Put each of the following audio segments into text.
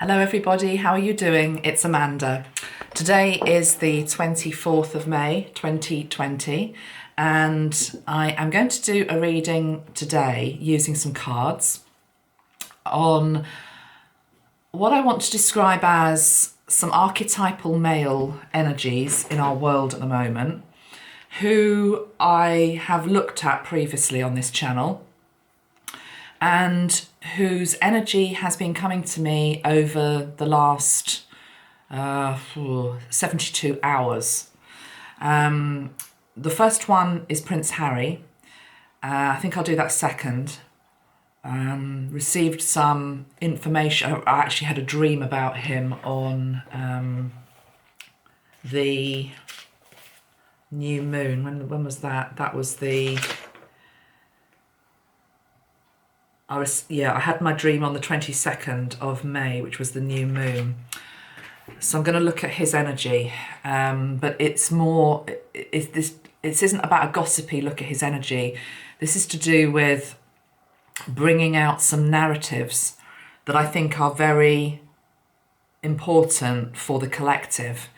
Hello everybody, how are you doing? It's Amanda. Today is the 24th of May 2020 and I am going to do a reading today using some cards on what I want to describe as some archetypal male energies in our world at the moment, who I have looked at previously on this channel and whose energy has been coming to me over the last 72 hours. The first one is Prince Harry. I think I'll do that second. Received some information. I actually had a dream about him on the new moon. When was that? That was the... I had my dream on the 22nd of May, which was the new moon. So I'm going to look at his energy, but it's more, this isn't about a gossipy look at his energy. This is to do with bringing out some narratives that I think are very important for the collective.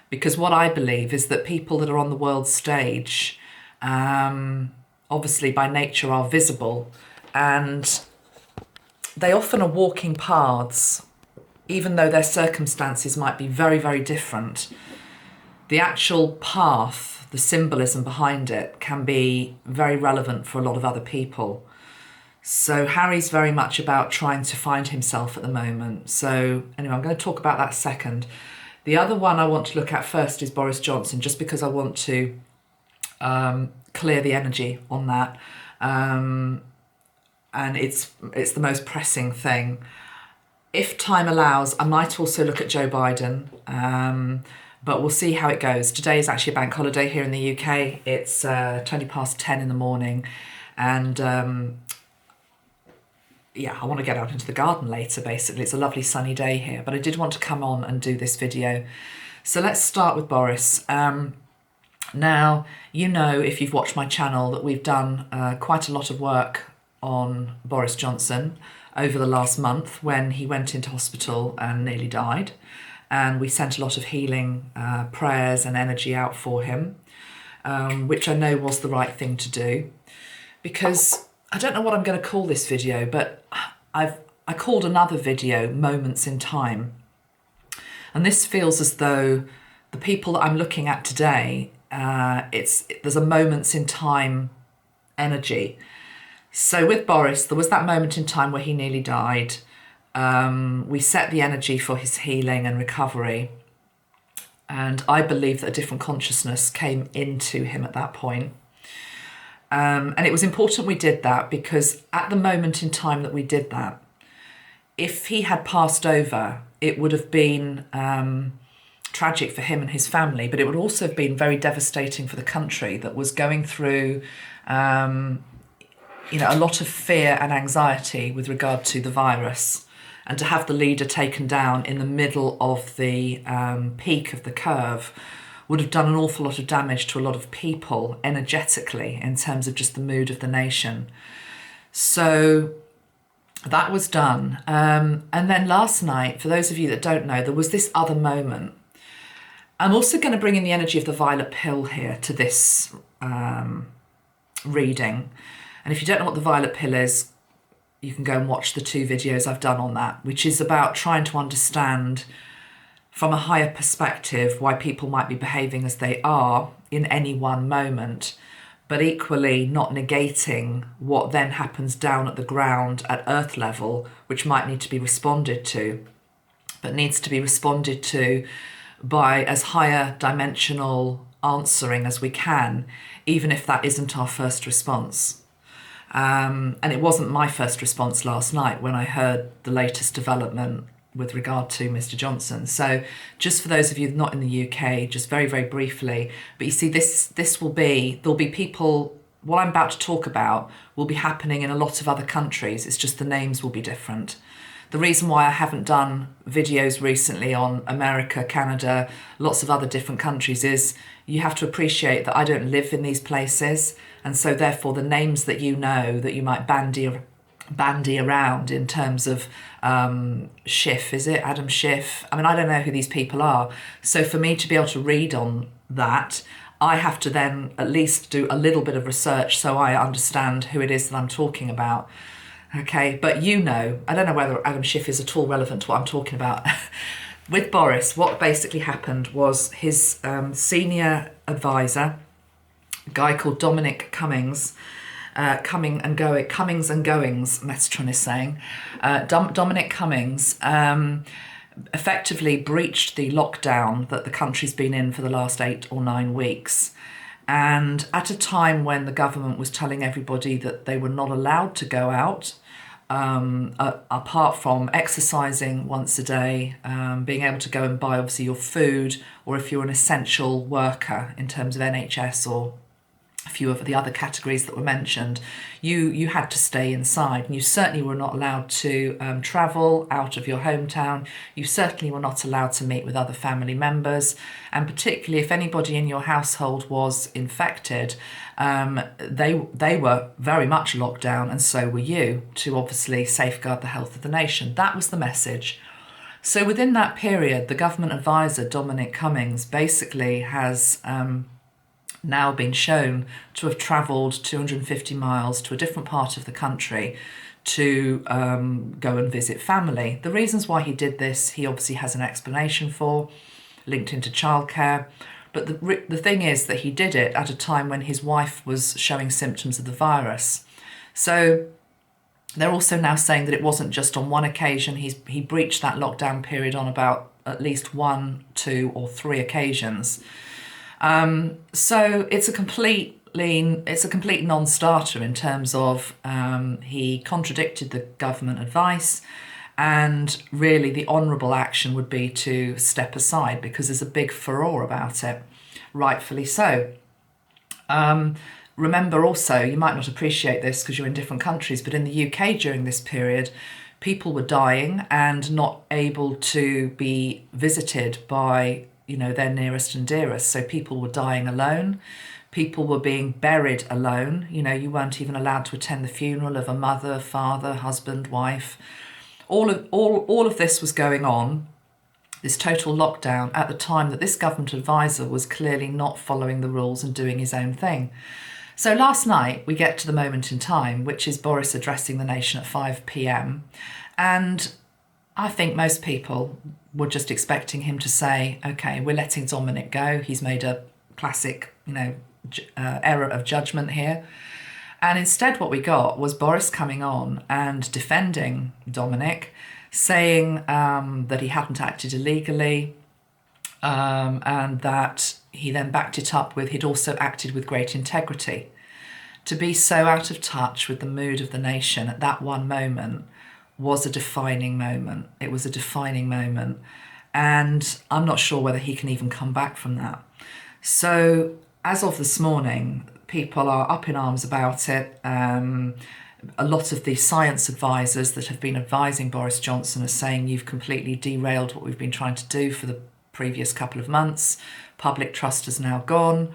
Because what I believe is that people that are on the world stage, obviously by nature are visible, and they often are walking paths, even though their circumstances might be very, very different. The actual path, the symbolism behind it, can be very relevant for a lot of other people. So Harry's very much about trying to find himself at the moment. So anyway, I'm going to talk about that second. The other one I want to look at first is Boris Johnson, just because I want to clear the energy on that. And it's the most pressing thing. If time allows, I might also look at Joe Biden, but we'll see how it goes. Today is actually a bank holiday here in the UK. It's 20 past 10 in the morning, and I want to get out into the garden later, basically. It's a lovely sunny day here, but I did want to come on and do this video. So let's start with Boris. Now, you know, if you've watched my channel, that we've done quite a lot of work on Boris Johnson over the last month when he went into hospital and nearly died. And we sent a lot of healing prayers and energy out for him, which I know was the right thing to do. Because I don't know what I'm going to call this video, but I called another video Moments in Time. And this feels as though the people that I'm looking at today, there's a moments in time energy. So with Boris, there was that moment in time where he nearly died. We set the energy for his healing and recovery. And I believe that a different consciousness came into him at that point. And it was important we did that, because at the moment in time that we did that, if he had passed over, it would have been tragic for him and his family, but it would also have been very devastating for the country that was going through a lot of fear and anxiety with regard to the virus, and to have the leader taken down in the middle of the peak of the curve would have done an awful lot of damage to a lot of people energetically in terms of just the mood of the nation. So that was done. And then last night, for those of you that don't know, there was this other moment. I'm also going to bring in the energy of the violet pill here to this reading. And if you don't know what the violet pill is, you can go and watch the 2 videos I've done on that, which is about trying to understand from a higher perspective why people might be behaving as they are in any one moment, but equally not negating what then happens down at the ground at earth level, which might need to be responded to, but needs to be responded to by as higher dimensional answering as we can, even if that isn't our first response. And it wasn't my first response last night when I heard the latest development with regard to Mr. Johnson. So just for those of you not in the UK, just very, very briefly, but you see, there'll be people, what I'm about to talk about will be happening in a lot of other countries. It's just the names will be different. The reason why I haven't done videos recently on America, Canada, lots of other different countries is you have to appreciate that I don't live in these places. And so therefore the names that you know, that you might bandy bandy around in terms of Schiff, is it? Adam Schiff. I mean, I don't know who these people are. So for me to be able to read on that, I have to then at least do a little bit of research so I understand who it is that I'm talking about. Okay, but you know, I don't know whether Adam Schiff is at all relevant to what I'm talking about. With Boris, what basically happened was his senior advisor, a guy called Dominic Cummings, Cummings and Goings, Metron is saying, Dominic Cummings effectively breached the lockdown that the country's been in for the last 8 or 9 weeks. And at a time when the government was telling everybody that they were not allowed to go out, apart from exercising once a day, being able to go and buy obviously your food, or if you're an essential worker in terms of NHS or a few of the other categories that were mentioned, you had to stay inside, and you certainly were not allowed to travel out of your hometown. You certainly were not allowed to meet with other family members, and particularly if anybody in your household was infected, they were very much locked down, and so were you, to obviously safeguard the health of the nation. That was the message. So within that period, the government advisor, Dominic Cummings, basically has now been shown to have travelled 250 miles to a different part of the country to go and visit family. The reasons why he did this, he obviously has an explanation for, linked into childcare. But the thing is that he did it at a time when his wife was showing symptoms of the virus. So they're also now saying that it wasn't just on one occasion. He breached that lockdown period on about at least 1, 2 or 3 occasions. So it's a complete non-starter in terms of he contradicted the government advice, and really the honourable action would be to step aside, because there's a big furore about it, rightfully so. Remember also, you might not appreciate this because you're in different countries, but in the UK during this period, people were dying and not able to be visited by their nearest and dearest. So people were dying alone. People were being buried alone. You weren't even allowed to attend the funeral of a mother, father, husband, wife. All of this was going on, this total lockdown, at the time that this government advisor was clearly not following the rules and doing his own thing. So last night we get to the moment in time, which is Boris addressing the nation at 5 p.m. And I think most people were just expecting him to say, okay, we're letting Dominic go. He's made a classic, error of judgment here. And instead what we got was Boris coming on and defending Dominic, saying that he hadn't acted illegally, and that he then backed it up with he'd also acted with great integrity. To be so out of touch with the mood of the nation at that one moment was a defining moment. It was a defining moment. And I'm not sure whether he can even come back from that. So as of this morning, people are up in arms about it. A lot of the science advisors that have been advising Boris Johnson are saying you've completely derailed what we've been trying to do for the previous couple of months. Public trust is now gone.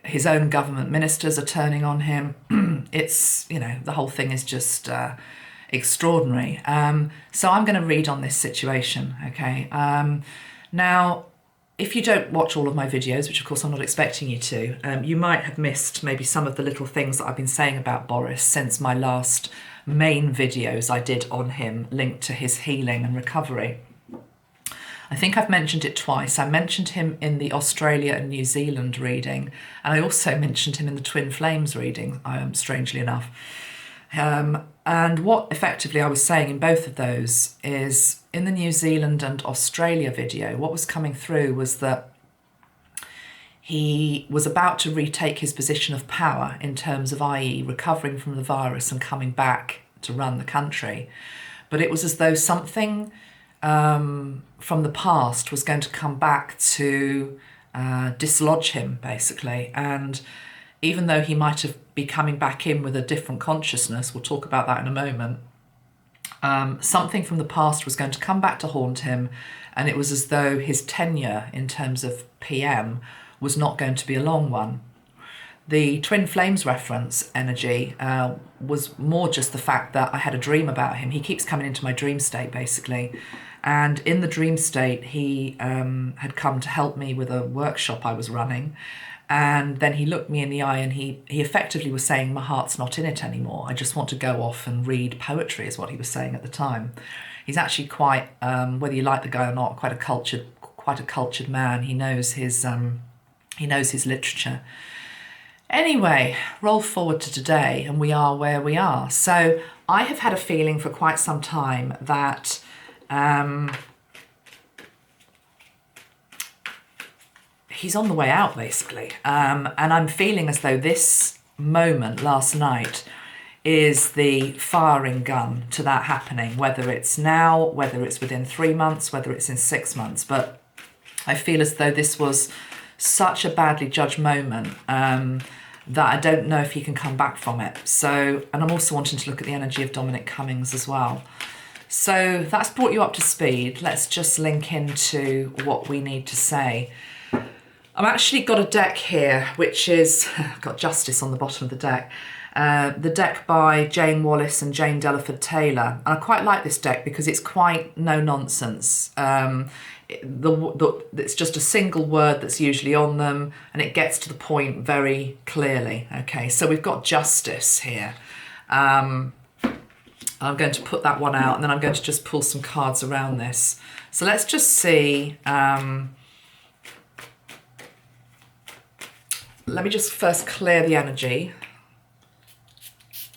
His own government ministers are turning on him. It's, the whole thing is just extraordinary. So I'm going to read on this situation, okay? Now, if you don't watch all of my videos, which of course I'm not expecting you to, you might have missed maybe some of the little things that I've been saying about Boris since my last main videos I did on him linked to his healing and recovery. I think I've mentioned it twice. I mentioned him in the Australia and New Zealand reading, and I also mentioned him in the Twin Flames reading, strangely enough. And what effectively I was saying in both of those is, in the New Zealand and Australia video, what was coming through was that he was about to retake his position of power in terms of, i.e., recovering from the virus and coming back to run the country. But it was as though something from the past was going to come back to dislodge him, basically. And even though he might have be coming back in with a different consciousness, we'll talk about that in a moment, something from the past was going to come back to haunt him, and it was as though his tenure in terms of PM was not going to be a long one. The twin flames reference energy was more just the fact that I had a dream about him. He keeps coming into my dream state, basically. And in the dream state, he had come to help me with a workshop I was running. And then he looked me in the eye and he effectively was saying, my heart's not in it anymore. I just want to go off and read poetry, is what he was saying at the time. He's actually quite, whether you like the guy or not, quite a cultured man. He knows his literature. Anyway, roll forward to today and we are where we are. So I have had a feeling for quite some time that he's on the way out, basically. And I'm feeling as though this moment last night is the firing gun to that happening, whether it's now, whether it's within 3 months, whether it's in 6 months. But I feel as though this was such a badly judged moment that I don't know if he can come back from it. So, and I'm also wanting to look at the energy of Dominic Cummings as well. So that's brought you up to speed. Let's just link into what we need to say. I've actually got a deck here, which is, got Justice on the bottom of the deck. The deck by Jane Wallace and Jane Delaford Taylor. And I quite like this deck because it's quite no nonsense. It's just a single word that's usually on them and it gets to the point very clearly. Okay, so we've got Justice here. I'm going to put that one out and then I'm going to just pull some cards around this. So let's just see. Let me just first clear the energy.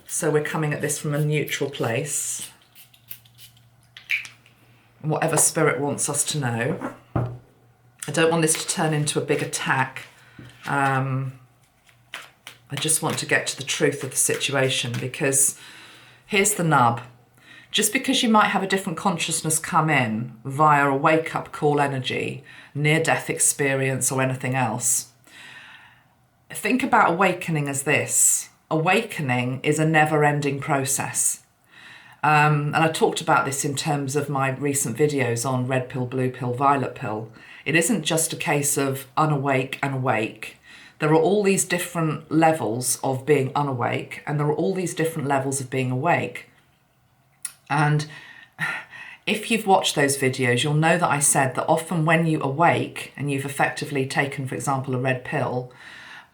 So we're coming at this from a neutral place. Whatever spirit wants us to know. I don't want this to turn into a big attack. I just want to get to the truth of the situation because here's the nub. Just because you might have a different consciousness come in via a wake-up call energy, near-death experience or anything else, think about awakening as this. Awakening is a never-ending process. And I talked about this in terms of my recent videos on red pill, blue pill, violet pill. It isn't just a case of unawake and awake. There are all these different levels of being unawake and there are all these different levels of being awake. And if you've watched those videos, you'll know that I said that often when you awake and you've effectively taken, for example, a red pill,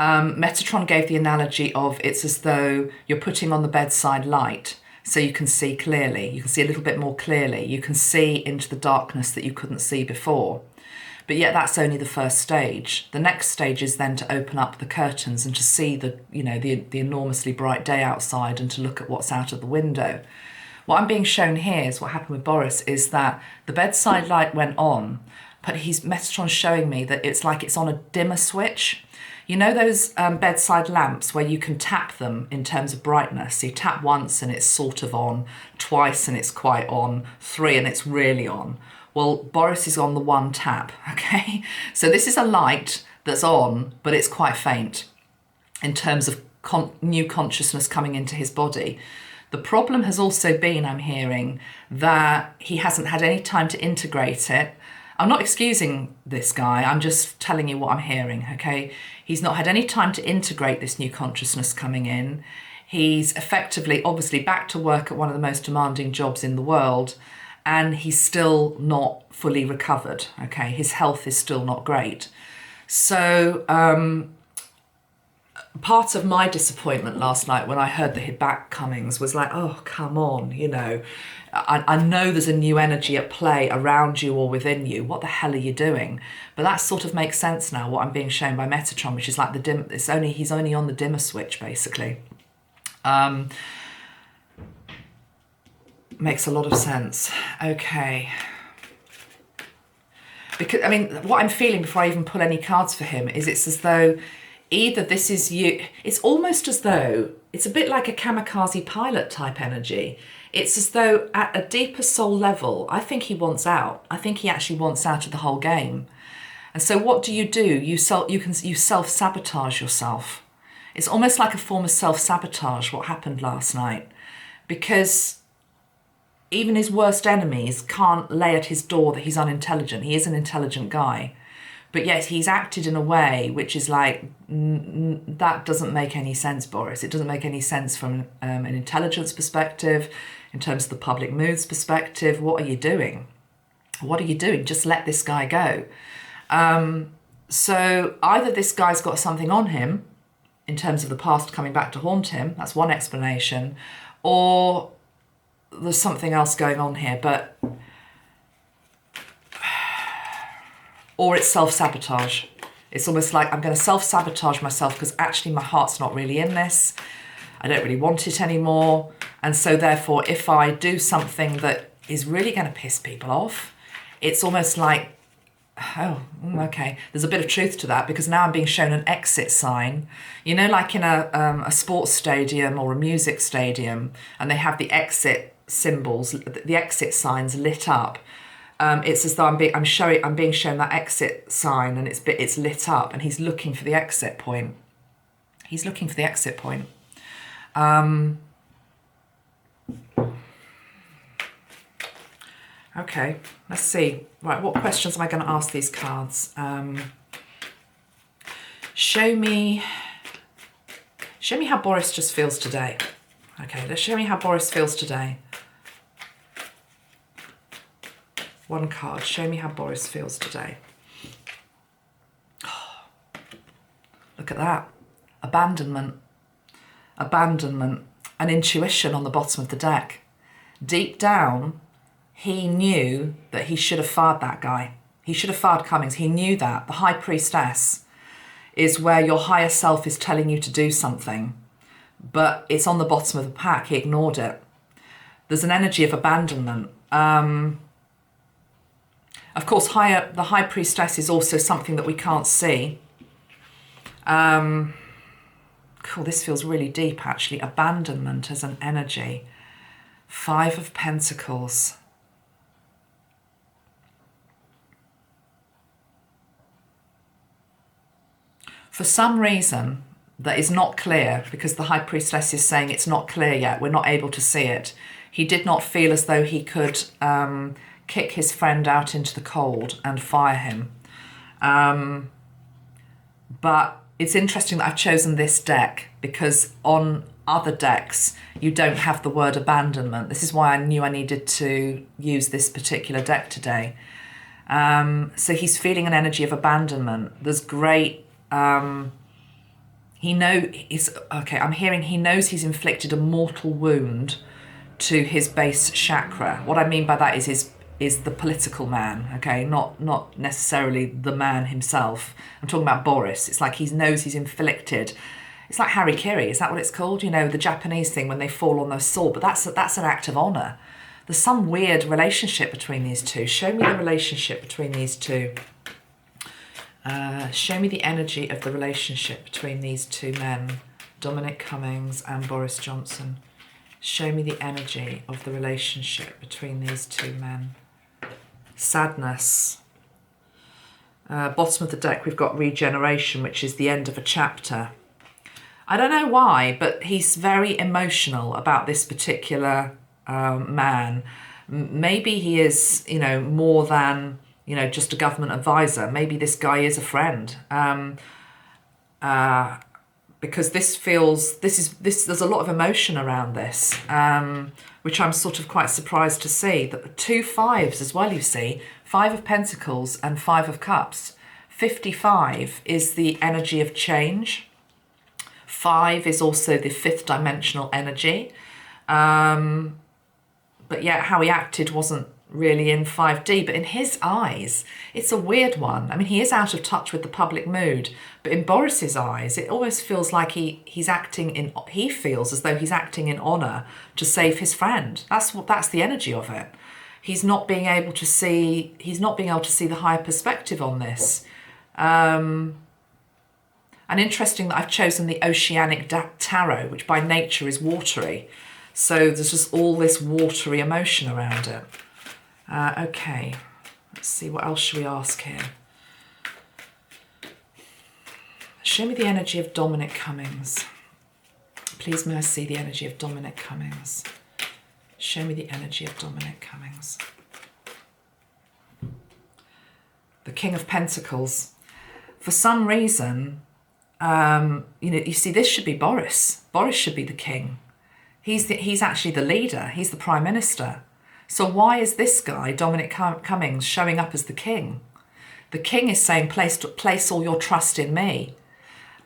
Metatron gave the analogy of it's as though you're putting on the bedside light so you can see clearly. You can see a little bit more clearly. You can see into the darkness that you couldn't see before. But yet that's only the first stage. The next stage is then to open up the curtains and to see the enormously bright day outside and to look at what's out of the window. What I'm being shown here is what happened with Boris is that the bedside light went on, but Metatron's showing me that it's like it's on a dimmer switch. You know those bedside lamps where you can tap them in terms of brightness? So you tap once and it's sort of on, twice and it's quite on, 3 and it's really on. Well, Boris is on the 1 tap, okay? So this is a light that's on, but it's quite faint in terms of new consciousness coming into his body. The problem has also been, I'm hearing, that he hasn't had any time to integrate it. I'm not excusing this guy, I'm just telling you what I'm hearing, okay? He's not had any time to integrate this new consciousness coming in. He's effectively, obviously, back to work at one of the most demanding jobs in the world, and he's still not fully recovered, okay? His health is still not great. So part of my disappointment last night when I heard that he'd back Cummings was like, oh, come on, you know. I know there's a new energy at play around you or within you. What the hell are you doing? But that sort of makes sense now, what I'm being shown by Metatron, which is like he's only on the dimmer switch, basically. Makes a lot of sense. Okay. Because, I mean, what I'm feeling before I even pull any cards for him is it's as though either this is you, it's almost as though, it's a bit like a kamikaze pilot type energy. It's as though at a deeper soul level, I think he wants out. I think he actually wants out of the whole game. And so what do? You self-sabotage yourself. It's almost like a form of self-sabotage, what happened last night. Because even his worst enemies can't lay at his door that he's unintelligent. He is an intelligent guy. But yes, he's acted in a way which is like, that doesn't make any sense, Boris. It doesn't make any sense from an intelligence perspective, in terms of the public moods perspective. What are you doing? What are you doing? Just let this guy go. So either this guy's got something on him in terms of the past coming back to haunt him. That's one explanation. Or there's something else going on here. Or it's self-sabotage. It's almost like I'm going to self-sabotage myself because actually my heart's not really in this. I don't really want it anymore. And so therefore, if I do something that is really going to piss people off, it's almost like, oh, okay. There's a bit of truth to that, because now I'm being shown an exit sign. You know, like in a sports stadium or a music stadium, and they have the exit symbols, the exit signs lit up. It's as though I'm being shown that exit sign, and it's lit up, and he's looking for the exit point. He's looking for the exit point. Okay, let's see. Right, what questions am I going to ask these cards? Show me how Boris just feels today. Okay, let's show me how Boris feels today. One card, show me how Boris feels today. Oh, look at that. Abandonment. Abandonment. An intuition on the bottom of the deck. Deep down, he knew that he should have fired that guy. He should have fired Cummings. He knew that. The High Priestess is where your higher self is telling you to do something, but it's on the bottom of the pack. He ignored it. There's an energy of abandonment. Of course, the High Priestess is also something that we can't see. Cool, this feels really deep, actually. Abandonment as an energy. 5 of Pentacles. For some reason that is not clear, because the High Priestess is saying it's not clear yet, we're not able to see it, he did not feel as though he could kick his friend out into the cold and fire him. But it's interesting that I've chosen this deck, because on other decks you don't have the word abandonment. This is why I knew I needed to use this particular deck today. So he's feeling an energy of abandonment. There's great... I'm hearing he knows he's inflicted a mortal wound to his base chakra. What I mean by that is the political man, okay? Not necessarily the man himself. I'm talking about Boris. It's like he knows he's inflicted. It's like Harikiri, is that what it's called? You know, the Japanese thing when they fall on their sword, but that's an act of honour. There's some weird relationship between these two. Show me the relationship between these two. Show me the energy of the relationship between these two men, Dominic Cummings and Boris Johnson. Show me the energy of the relationship between these two men. Sadness. Bottom of the deck, we've got regeneration, which is the end of a chapter. I don't know why, but he's very emotional about this particular man. Maybe he is, more than... just a government advisor. Maybe this guy is a friend. Because there's a lot of emotion around this, which I'm sort of quite surprised to see. That the 2 5s as well, you see. 5 of Pentacles and 5 of Cups. 55 is the energy of change. 5 is also the 5th dimensional energy. But yet how he acted wasn't really in 5D, but in his eyes, it's a weird one. I mean, he is out of touch with the public mood, but in Boris's eyes, it almost feels like he feels as though he's acting in honour to save his friend. That's the energy of it. He's not being able to see the higher perspective on this. And interesting that I've chosen the Oceanic Tarot, which by nature is watery. So there's just all this watery emotion around it. Okay, let's see, what else should we ask here? Show me the energy of Dominic Cummings. Please may I see the energy of Dominic Cummings. Show me the energy of Dominic Cummings. The King of Pentacles. for some reason, you see, this should be Boris. Boris should be the king. He's actually the leader. He's the prime minister. So why is this guy, Dominic Cummings, showing up as the king? The king is saying, place all your trust in me.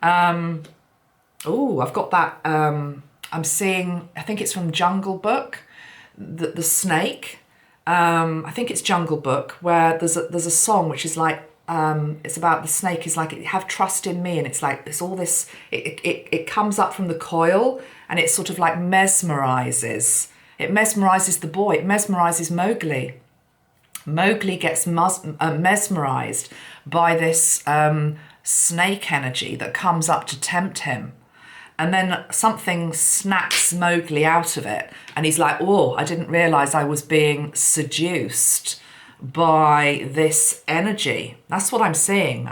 Oh, I've got that. I'm seeing, I think it's from Jungle Book, the snake. I think it's Jungle Book, where there's a song which is like, it's about the snake is like, have trust in me, and it's like it's all this, it comes up from the coil, and it sort of like mesmerizes the boy, it mesmerizes Mowgli. Mowgli gets mesmerized by this snake energy that comes up to tempt him, and then something snaps Mowgli out of it, and he's like, oh, I didn't realize I was being seduced by this energy. That's what I'm seeing.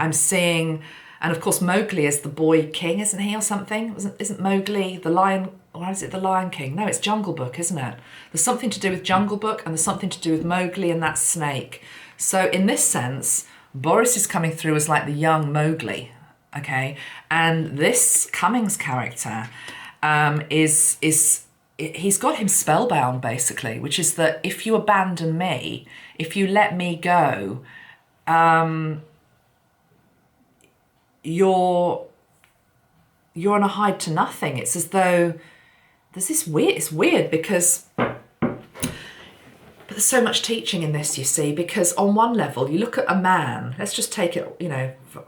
And of course Mowgli is the boy king, isn't he, or something? Isn't Mowgli the lion, or is it the Lion King? No, it's Jungle Book, isn't it? There's something to do with Jungle Book, and there's something to do with Mowgli and that snake. So in this sense, Boris is coming through as like the young Mowgli, okay? And this Cummings character he's got him spellbound, basically, which is that if you abandon me, if you let me go, you're on a hide to nothing. It's as though there's this weird, it's weird because, but there's so much teaching in this, you see, because on one level, you look at a man, let's just take it,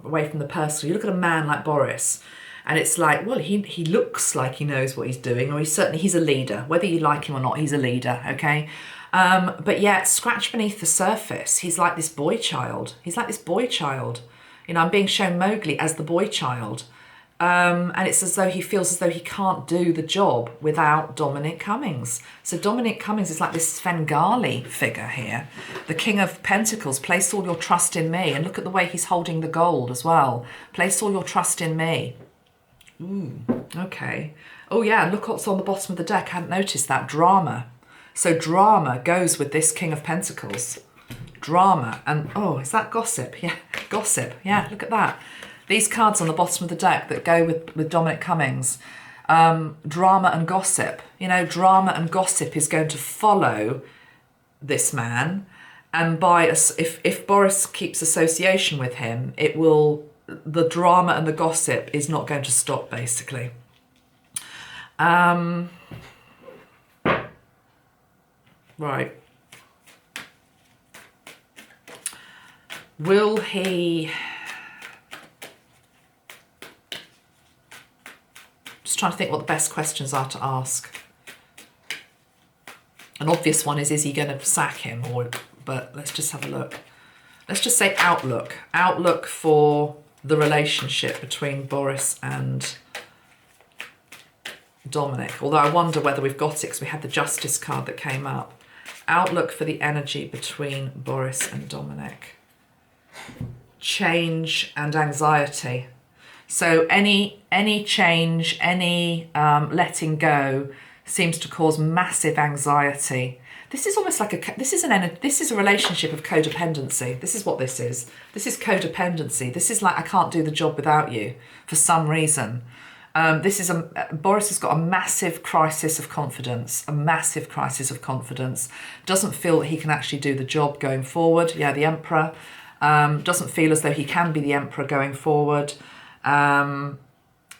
away from the personal, you look at a man like Boris, and it's like, well, he looks like he knows what he's doing, or he's a leader. Whether you like him or not, he's a leader, okay? But yet, scratch beneath the surface, he's like this boy child. I'm being shown Mowgli as the boy child. And it's as though he feels as though he can't do the job without Dominic Cummings. So Dominic Cummings is like this Svengali figure here. The King of Pentacles, place all your trust in me. And look at the way he's holding the gold as well. Place all your trust in me. Ooh, okay. Oh yeah, look what's on the bottom of the deck. I hadn't noticed that. Drama. So drama goes with this King of Pentacles. Drama. And oh, is that gossip? Yeah, gossip. Yeah, look at that. These cards on the bottom of the deck that go with Dominic Cummings. Drama and gossip. Drama and gossip is going to follow this man. And if Boris keeps association with him, the drama and the gossip is not going to stop, basically. Right. Will he... Just trying to think what the best questions are to ask. An obvious one is he going to sack him? But let's just have a look. Let's just say outlook. Outlook for the relationship between Boris and Dominic. Although I wonder whether we've got it because we had the Justice card that came up. Outlook for the energy between Boris and Dominic. Change and anxiety. So any change, any letting go seems to cause massive anxiety. This is almost like this is a relationship of codependency. This is what this is. This is codependency. This is like, I can't do the job without you for some reason. Boris has got a massive crisis of confidence, Doesn't feel that he can actually do the job going forward. Yeah, the Emperor. Doesn't feel as though he can be the Emperor going forward.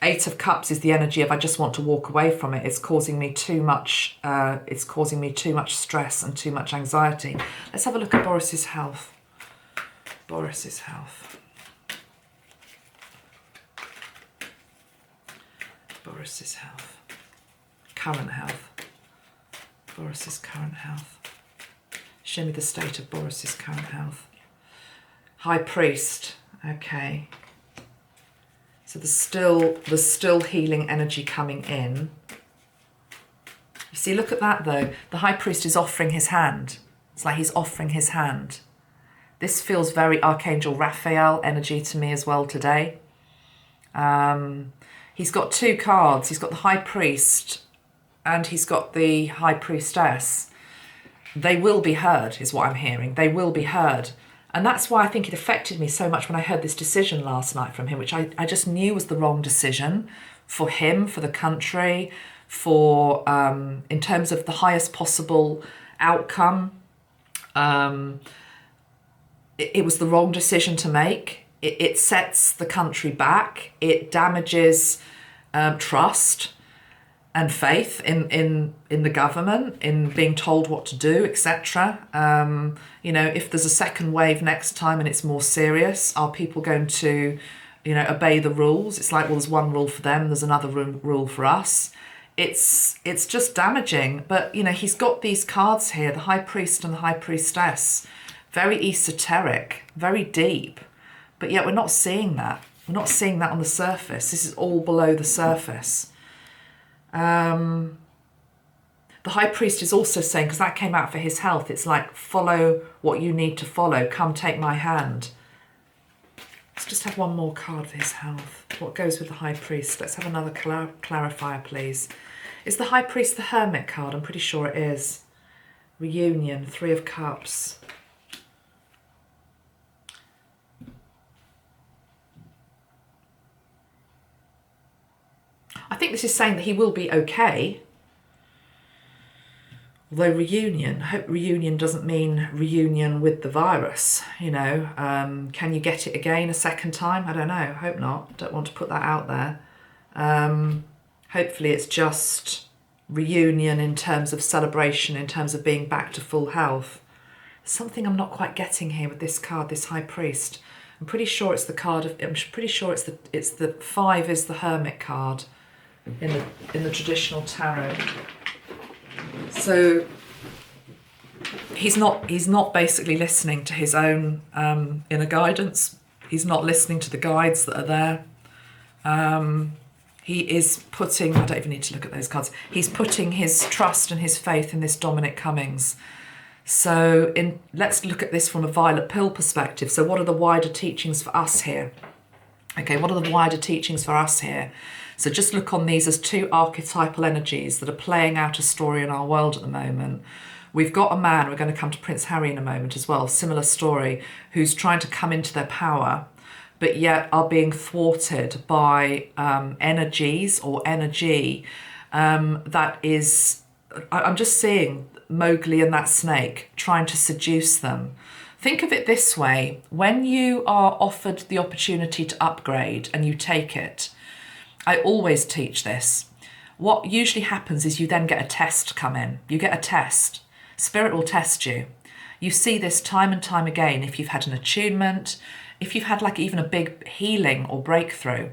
Eight of Cups is the energy of I just want to walk away from it. It's causing me too much. It's causing me too much stress and too much anxiety. Let's have a look at Boris's health. Boris's health. Boris's health. Current health. Boris's current health. Show me the state of Boris's current health. High Priest. Okay. So there's still healing energy coming in. You see, look at that though. The High Priest is offering his hand. It's like he's offering his hand. This feels very Archangel Raphael energy to me as well today. He's got two cards. He's got the High Priest and he's got the High Priestess. They will be heard, is what I'm hearing. They will be heard. And that's why I think it affected me so much when I heard this decision last night from him, which I just knew was the wrong decision for him, for the country, for in terms of the highest possible outcome. It was the wrong decision to make. It sets the country back. It damages trust and faith in the government, in being told what to do, etc. You know, if there's a second wave next time and it's more serious, are people going to, you know, obey the rules? It's like, well, there's one rule for them, there's another rule for us. It's just damaging. But, you know, he's got these cards here, the High Priest and the High Priestess, very esoteric, very deep. But yet we're not seeing that. We're not seeing that on the surface. This is all below the surface. The High Priest is also saying, because that came out for his health, it's like, follow what you need to follow. Come take my hand. Let's just have one more card for his health. What goes with the High Priest? Let's have another clarifier, please. Is the High Priest the Hermit card? I'm pretty sure it is. Reunion, 3 of Cups. I think this is saying that he will be okay. Although reunion, I hope reunion doesn't mean reunion with the virus, you know. Can you get it again a second time? I don't know, I hope not. Don't want to put that out there. Hopefully it's just reunion in terms of celebration, in terms of being back to full health. Something I'm not quite getting here with this card, this High Priest. I'm pretty sure it's the card of, I'm pretty sure it's the 5 is the Hermit card in the traditional tarot. So he's not basically listening to his own inner guidance. He's not listening to the guides that are there. He is putting, I don't even need to look at those cards, he's putting his trust and his faith in this Dominic Cummings. So let's look at this from a violet pill perspective. So what are the wider teachings for us here? Okay, what are the wider teachings for us here? So just look on these as 2 archetypal energies that are playing out a story in our world at the moment. We've got a man, we're going to come to Prince Harry in a moment as well, similar story, who's trying to come into their power, but yet are being thwarted by energies or energy that is, I'm just seeing Mowgli and that snake trying to seduce them. Think of it this way, when you are offered the opportunity to upgrade and you take it, I always teach this. What usually happens is you then get a test come in. You get a test. Spirit will test you. You see this time and time again if you've had an attunement, if you've had like even a big healing or breakthrough.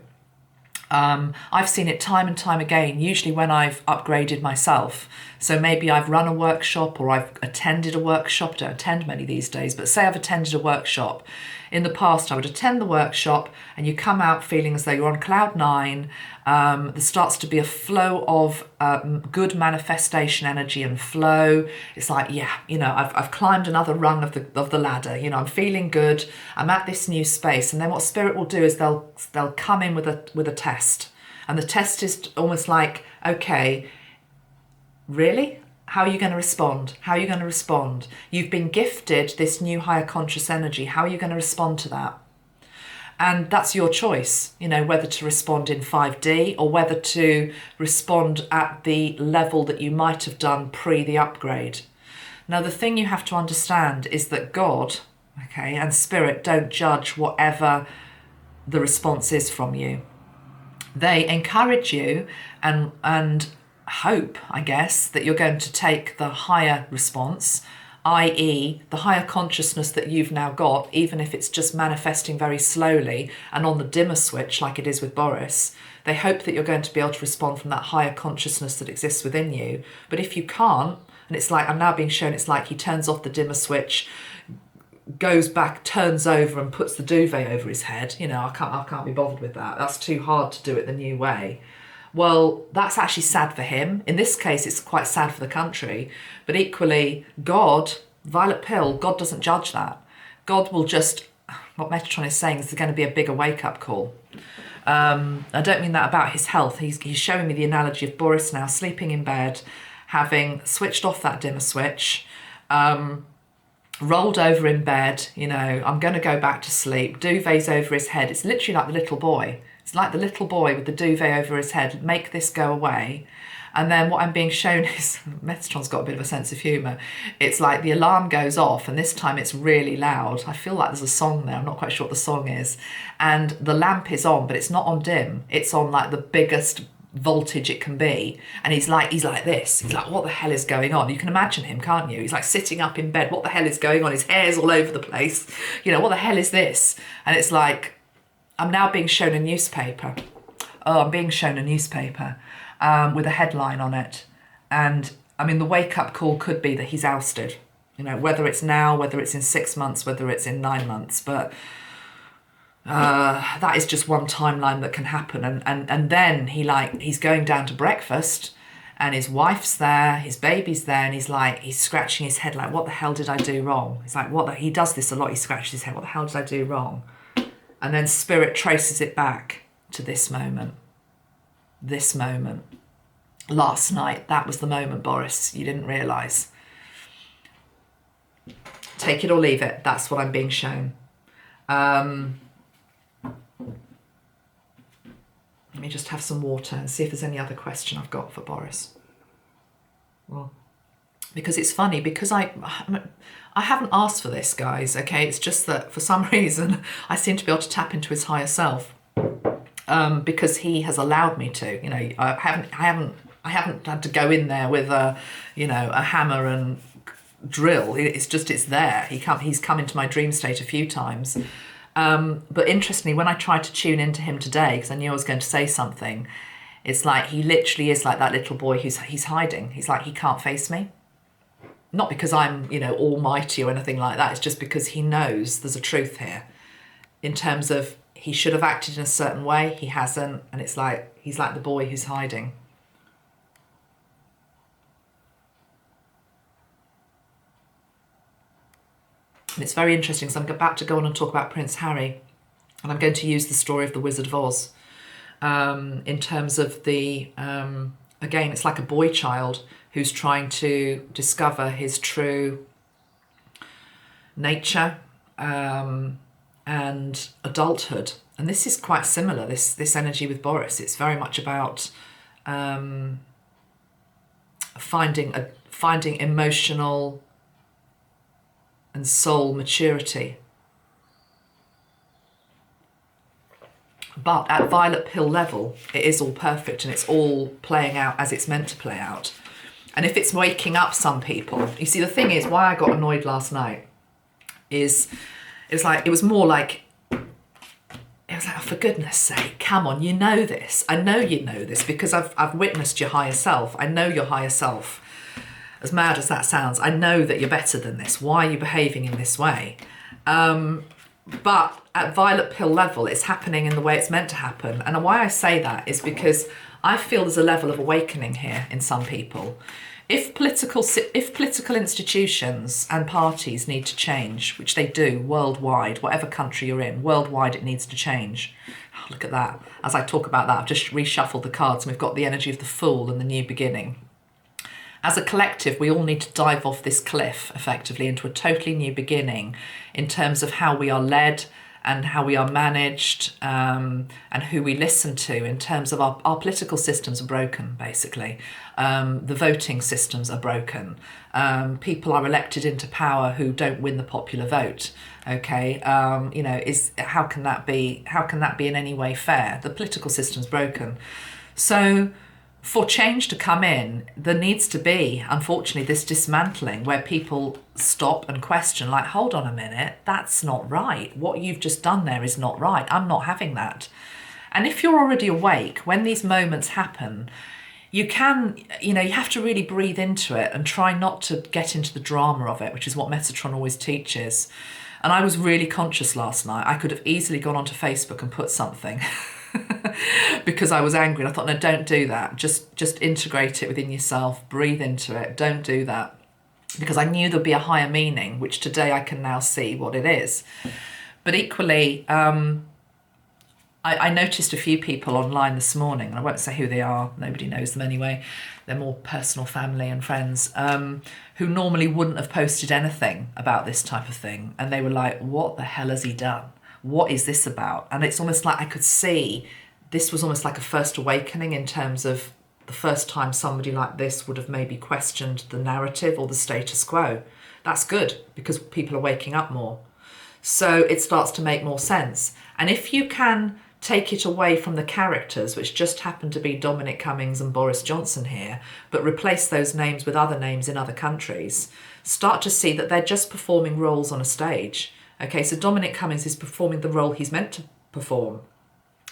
I've seen it time and time again, usually when I've upgraded myself. So maybe I've run a workshop or I've attended a workshop. I don't attend many these days, but say I've attended a workshop. In the past, I would attend the workshop and you come out feeling as though you're on cloud 9. There starts to be a flow of good manifestation energy and flow. It's like, yeah, you know, I've climbed another rung of the ladder. You know, I'm feeling good. I'm at this new space. And then what Spirit will do is they'll come in with a test. And the test is almost like, okay, really? How are you going to respond? How are you going to respond? You've been gifted this new higher conscious energy. How are you going to respond to that? And that's your choice, you know, whether to respond in 5D or whether to respond at the level that you might have done pre the upgrade. Now, the thing you have to understand is that God, okay, and Spirit don't judge whatever the response is from you. They encourage you and hope, I guess, that you're going to take the higher response, i.e. the higher consciousness that you've now got, even if it's just manifesting very slowly and on the dimmer switch like it is with Boris. They hope that you're going to be able to respond from that higher consciousness that exists within you. But if you can't, and it's like, I'm now being shown, it's like he turns off the dimmer switch, goes back, turns over and puts the duvet over his head. You know, I can't be bothered with that. That's too hard to do it the new way. Well, that's actually sad for him. In this case, it's quite sad for the country. But equally, God, violet pill, God doesn't judge that. God will just, what Metatron is saying is there's going to be a bigger wake-up call. I don't mean that about his health. He's showing me the analogy of Boris now sleeping in bed, having switched off that dimmer switch, rolled over in bed, you know, I'm going to go back to sleep, duvets over his head. It's literally like the little boy. It's like the little boy with the duvet over his head, make this go away. And then what I'm being shown is, Metatron's got a bit of a sense of humour. It's like the alarm goes off, and this time it's really loud. I feel like there's a song there. I'm not quite sure what the song is. And the lamp is on, but it's not on dim. It's on like the biggest voltage it can be. And he's like this. He's like, what the hell is going on? You can imagine him, can't you? He's like sitting up in bed. What the hell is going on? His hair's all over the place. You know, what the hell is this? And it's like, I'm now being shown a newspaper. Oh, I'm being shown a newspaper. With a headline on it. And I mean, the wake-up call could be that he's ousted, you know, whether it's now, whether it's in 6 months, whether it's in 9 months, but that is just one timeline that can happen. And then he's going down to breakfast, and his wife's there, his baby's there, and he's scratching his head like, what the hell did I do wrong? He's like, he does this a lot, he scratches his head, what the hell did I do wrong? And then spirit traces it back to this moment. This moment. Last night, that was the moment, Boris. You didn't realise. Take it or leave it. That's what I'm being shown. Let me just have some water and see if there's any other question I've got for Boris. Well, because it's funny, because I haven't asked for this, guys, okay? It's just that for some reason I seem to be able to tap into his higher self. Because he has allowed me to, you know, I haven't had to go in there with a hammer and drill. It's there. He's come into my dream state a few times. But interestingly, when I tried to tune into him today, because I knew I was going to say something, it's like he literally is like that little boy he's hiding. He's like, he can't face me. Not because I'm, you know, almighty or anything like that. It's just because he knows there's a truth here in terms of he should have acted in a certain way, he hasn't, and it's like he's like the boy who's hiding. And it's very interesting, so I'm about to go on and talk about Prince Harry, and I'm going to use the story of the Wizard of Oz in terms of the, again, it's like a boy child who's trying to discover his true nature, and adulthood. And this is quite similar, this energy with Boris. It's very much about finding emotional and soul maturity. But at violet pill level, it is all perfect and it's all playing out as it's meant to play out. And if it's waking up some people, you see, the thing is, why I got annoyed last night is it was like, oh, for goodness sake, come on, you know this. I know you know this because I've witnessed your higher self. I know your higher self. As mad as that sounds, I know that you're better than this. Why are you behaving in this way? But at violet pill level, it's happening in the way it's meant to happen. And why I say that is because I feel there's a level of awakening here in some people. If political institutions and parties need to change, which they do worldwide, whatever country you're in, worldwide it needs to change. Oh, look at that. As I talk about that, I've just reshuffled the cards and we've got the energy of the Fool and the New Beginning. As a collective, we all need to dive off this cliff effectively into a totally new beginning in terms of how we are led and how we are managed, and who we listen to in terms of our political systems are broken, basically. The voting systems are broken. People are elected into power who don't win the popular vote. Okay, how can that be? How can that be in any way fair? The political system's broken. So for change to come in, there needs to be, unfortunately, this dismantling where people stop and question, like, hold on a minute, that's not right. What you've just done there is not right. I'm not having that. And if you're already awake, when these moments happen, you have to really breathe into it and try not to get into the drama of it, which is what Metatron always teaches. And I was really conscious last night. I could have easily gone onto Facebook and put something because I was angry. And I thought, no, don't do that. Just integrate it within yourself. Breathe into it. Don't do that. Because I knew there'd be a higher meaning, which today I can now see what it is. But equally, I noticed a few people online this morning, and I won't say who they are, nobody knows them anyway, they're more personal family and friends, who normally wouldn't have posted anything about this type of thing. And they were like, what the hell has he done? What is this about? And it's almost like I could see this was almost like a first awakening in terms of the first time somebody like this would have maybe questioned the narrative or the status quo. That's good, because people are waking up more. So it starts to make more sense. And if you can take it away from the characters, which just happen to be Dominic Cummings and Boris Johnson here, but replace those names with other names in other countries, start to see that they're just performing roles on a stage. Okay, so Dominic Cummings is performing the role he's meant to perform.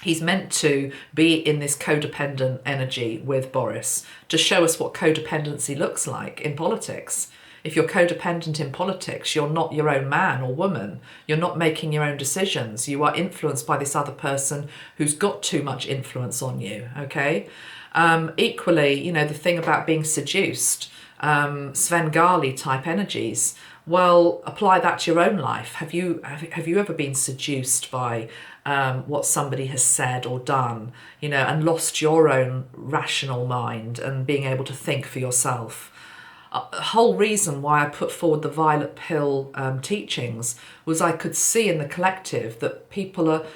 He's meant to be in this codependent energy with Boris to show us what codependency looks like in politics. If you're codependent in politics, you're not your own man or woman. You're not making your own decisions. You are influenced by this other person who's got too much influence on you, okay? Equally, you know, the thing about being seduced, Svengali type energies, well, apply that to your own life. Have you ever been seduced by what somebody has said or done, you know, and lost your own rational mind and being able to think for yourself? The whole reason why I put forward the violet pill teachings was I could see in the collective that people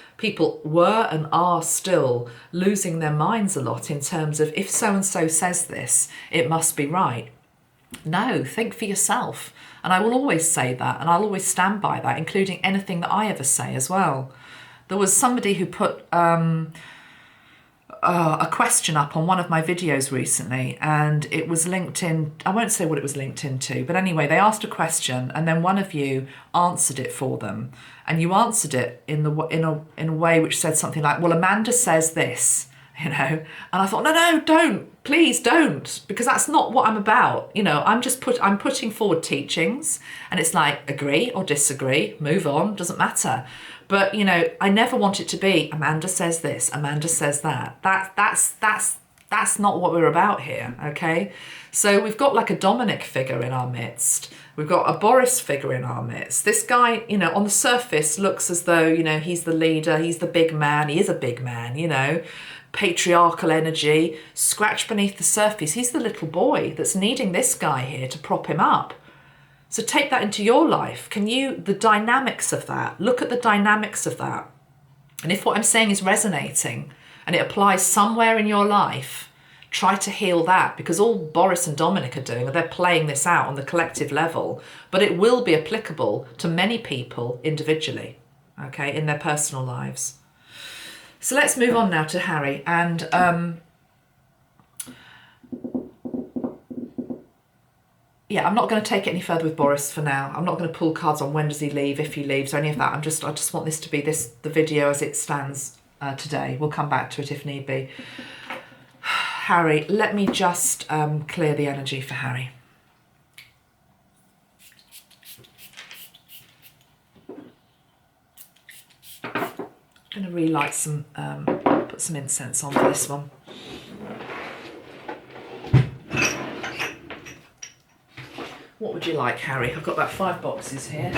were and are still losing their minds a lot in terms of, if so-and-so says this, it must be right. No, think for yourself. And I will always say that, and I'll always stand by that, including anything that I ever say as well. There was somebody who put a question up on one of my videos recently, and it was linked in, I won't say what it was linked into, but anyway, they asked a question and then one of you answered it for them, and you answered it in a way which said something like, well, Amanda says this, you know, and I thought, no, don't, please don't, because that's not what I'm about. You know, I'm putting forward teachings, and it's like, agree or disagree, move on, doesn't matter. But, you know, I never want it to be, Amanda says this, Amanda says that. That's not what we're about here, okay? So we've got like a Dominic figure in our midst. We've got a Boris figure in our midst. This guy, you know, on the surface looks as though, you know, he's the leader, he's the big man. He is a big man, you know, patriarchal energy. Scratch beneath the surface, he's the little boy that's needing this guy here to prop him up. So take that into your life. The dynamics of that, look at the dynamics of that. And if what I'm saying is resonating and it applies somewhere in your life, try to heal that, because all Boris and Dominic are doing, they're playing this out on the collective level, but it will be applicable to many people individually, okay, in their personal lives. So let's move on now to Harry. And yeah, I'm not going to take it any further with Boris for now. I'm not going to pull cards on when does he leave, if he leaves, or any of that. I just want this to be the video as it stands today. We'll come back to it if need be. Harry, let me just clear the energy for Harry. I'm going to relight some, put some incense on for this one. What would you like, Harry? I've got about 5 boxes here.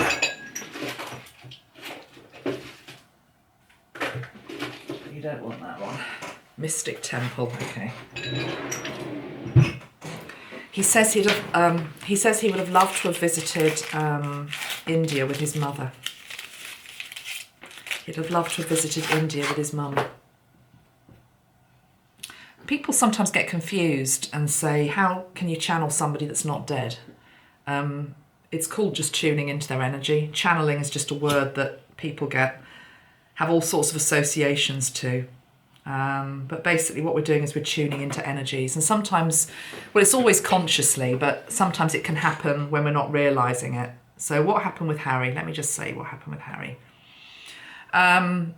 You don't want that one. Mystic Temple, okay. He says he would have loved to have visited India with his mother. He'd have loved to have visited India with his mum. People sometimes get confused and say, how can you channel somebody that's not dead? It's called just tuning into their energy. Channeling is just a word that people have all sorts of associations to. But basically what we're doing is we're tuning into energies. And sometimes, well, it's always consciously, but sometimes it can happen when we're not realising it. So what happened with Harry? Let me just say what happened with Harry.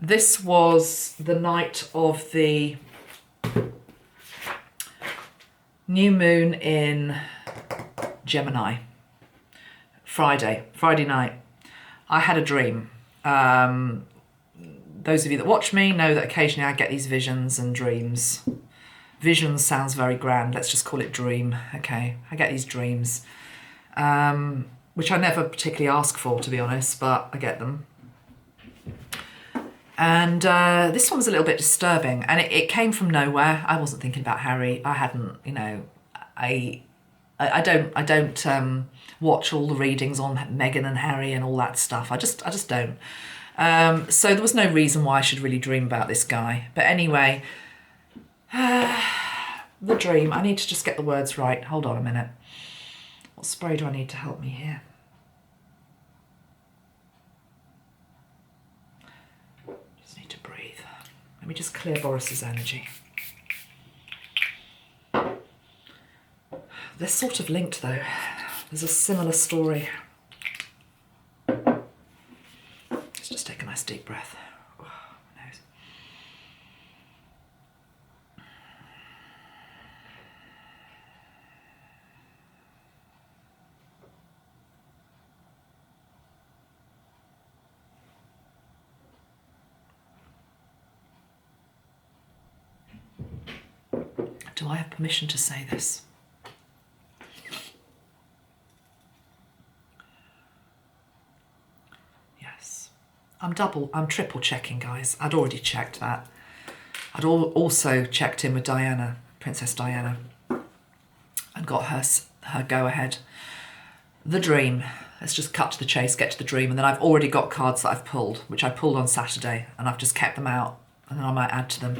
This was the night of the new moon in Gemini. Friday night. I had a dream. Those of you that watch me know that occasionally I get these visions and dreams. Visions sounds very grand. Let's just call it dream. Okay, I get these dreams, which I never particularly ask for, to be honest, but I get them. And this one was a little bit disturbing, and it came from nowhere. I wasn't thinking about Harry. I hadn't, you know, I don't watch all the readings on Meghan and Harry and all that stuff. I just don't. So there was no reason why I should really dream about this guy. But anyway, the dream. I need to just get the words right. Hold on a minute. What spray do I need to help me here? Just need to breathe. Let me just clear Boris's energy. They're sort of linked though. There's a similar story. Let's just take a nice deep breath. Oh, my nose. Do I have permission to say this? I'm triple checking, guys. I'd already checked that. I'd also checked in with Diana, Princess Diana, and got her go ahead. The dream. Let's just cut to the chase, get to the dream, and then I've already got cards that I've pulled, which I pulled on Saturday, and I've just kept them out, and then I might add to them.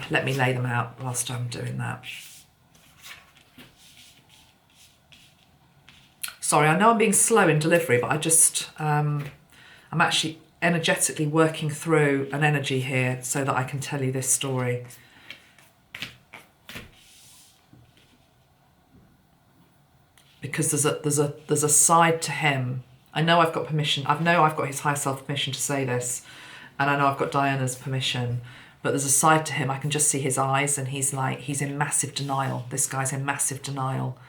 Let me lay them out whilst I'm doing that. Sorry, I know I'm being slow in delivery, but I just... I'm actually energetically working through an energy here so that I can tell you this story. Because there's a side to him. I know I've got permission. I've got his higher self permission to say this, and I know I've got Diana's permission. But there's a side to him. I can just see his eyes, and he's in massive denial. This guy's in massive denial,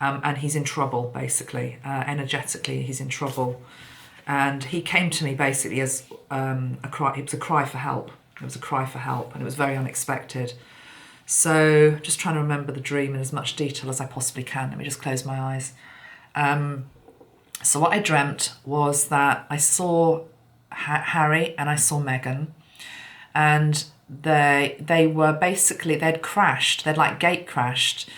and he's in trouble basically. Energetically, he's in trouble. And he came to me basically as a cry. It was a cry for help. It was a cry for help, and it was very unexpected. So just trying to remember the dream in as much detail as I possibly can. Let me just close my eyes. So what I dreamt was that I saw Harry and I saw Meghan, and they were basically, they'd like gate crashed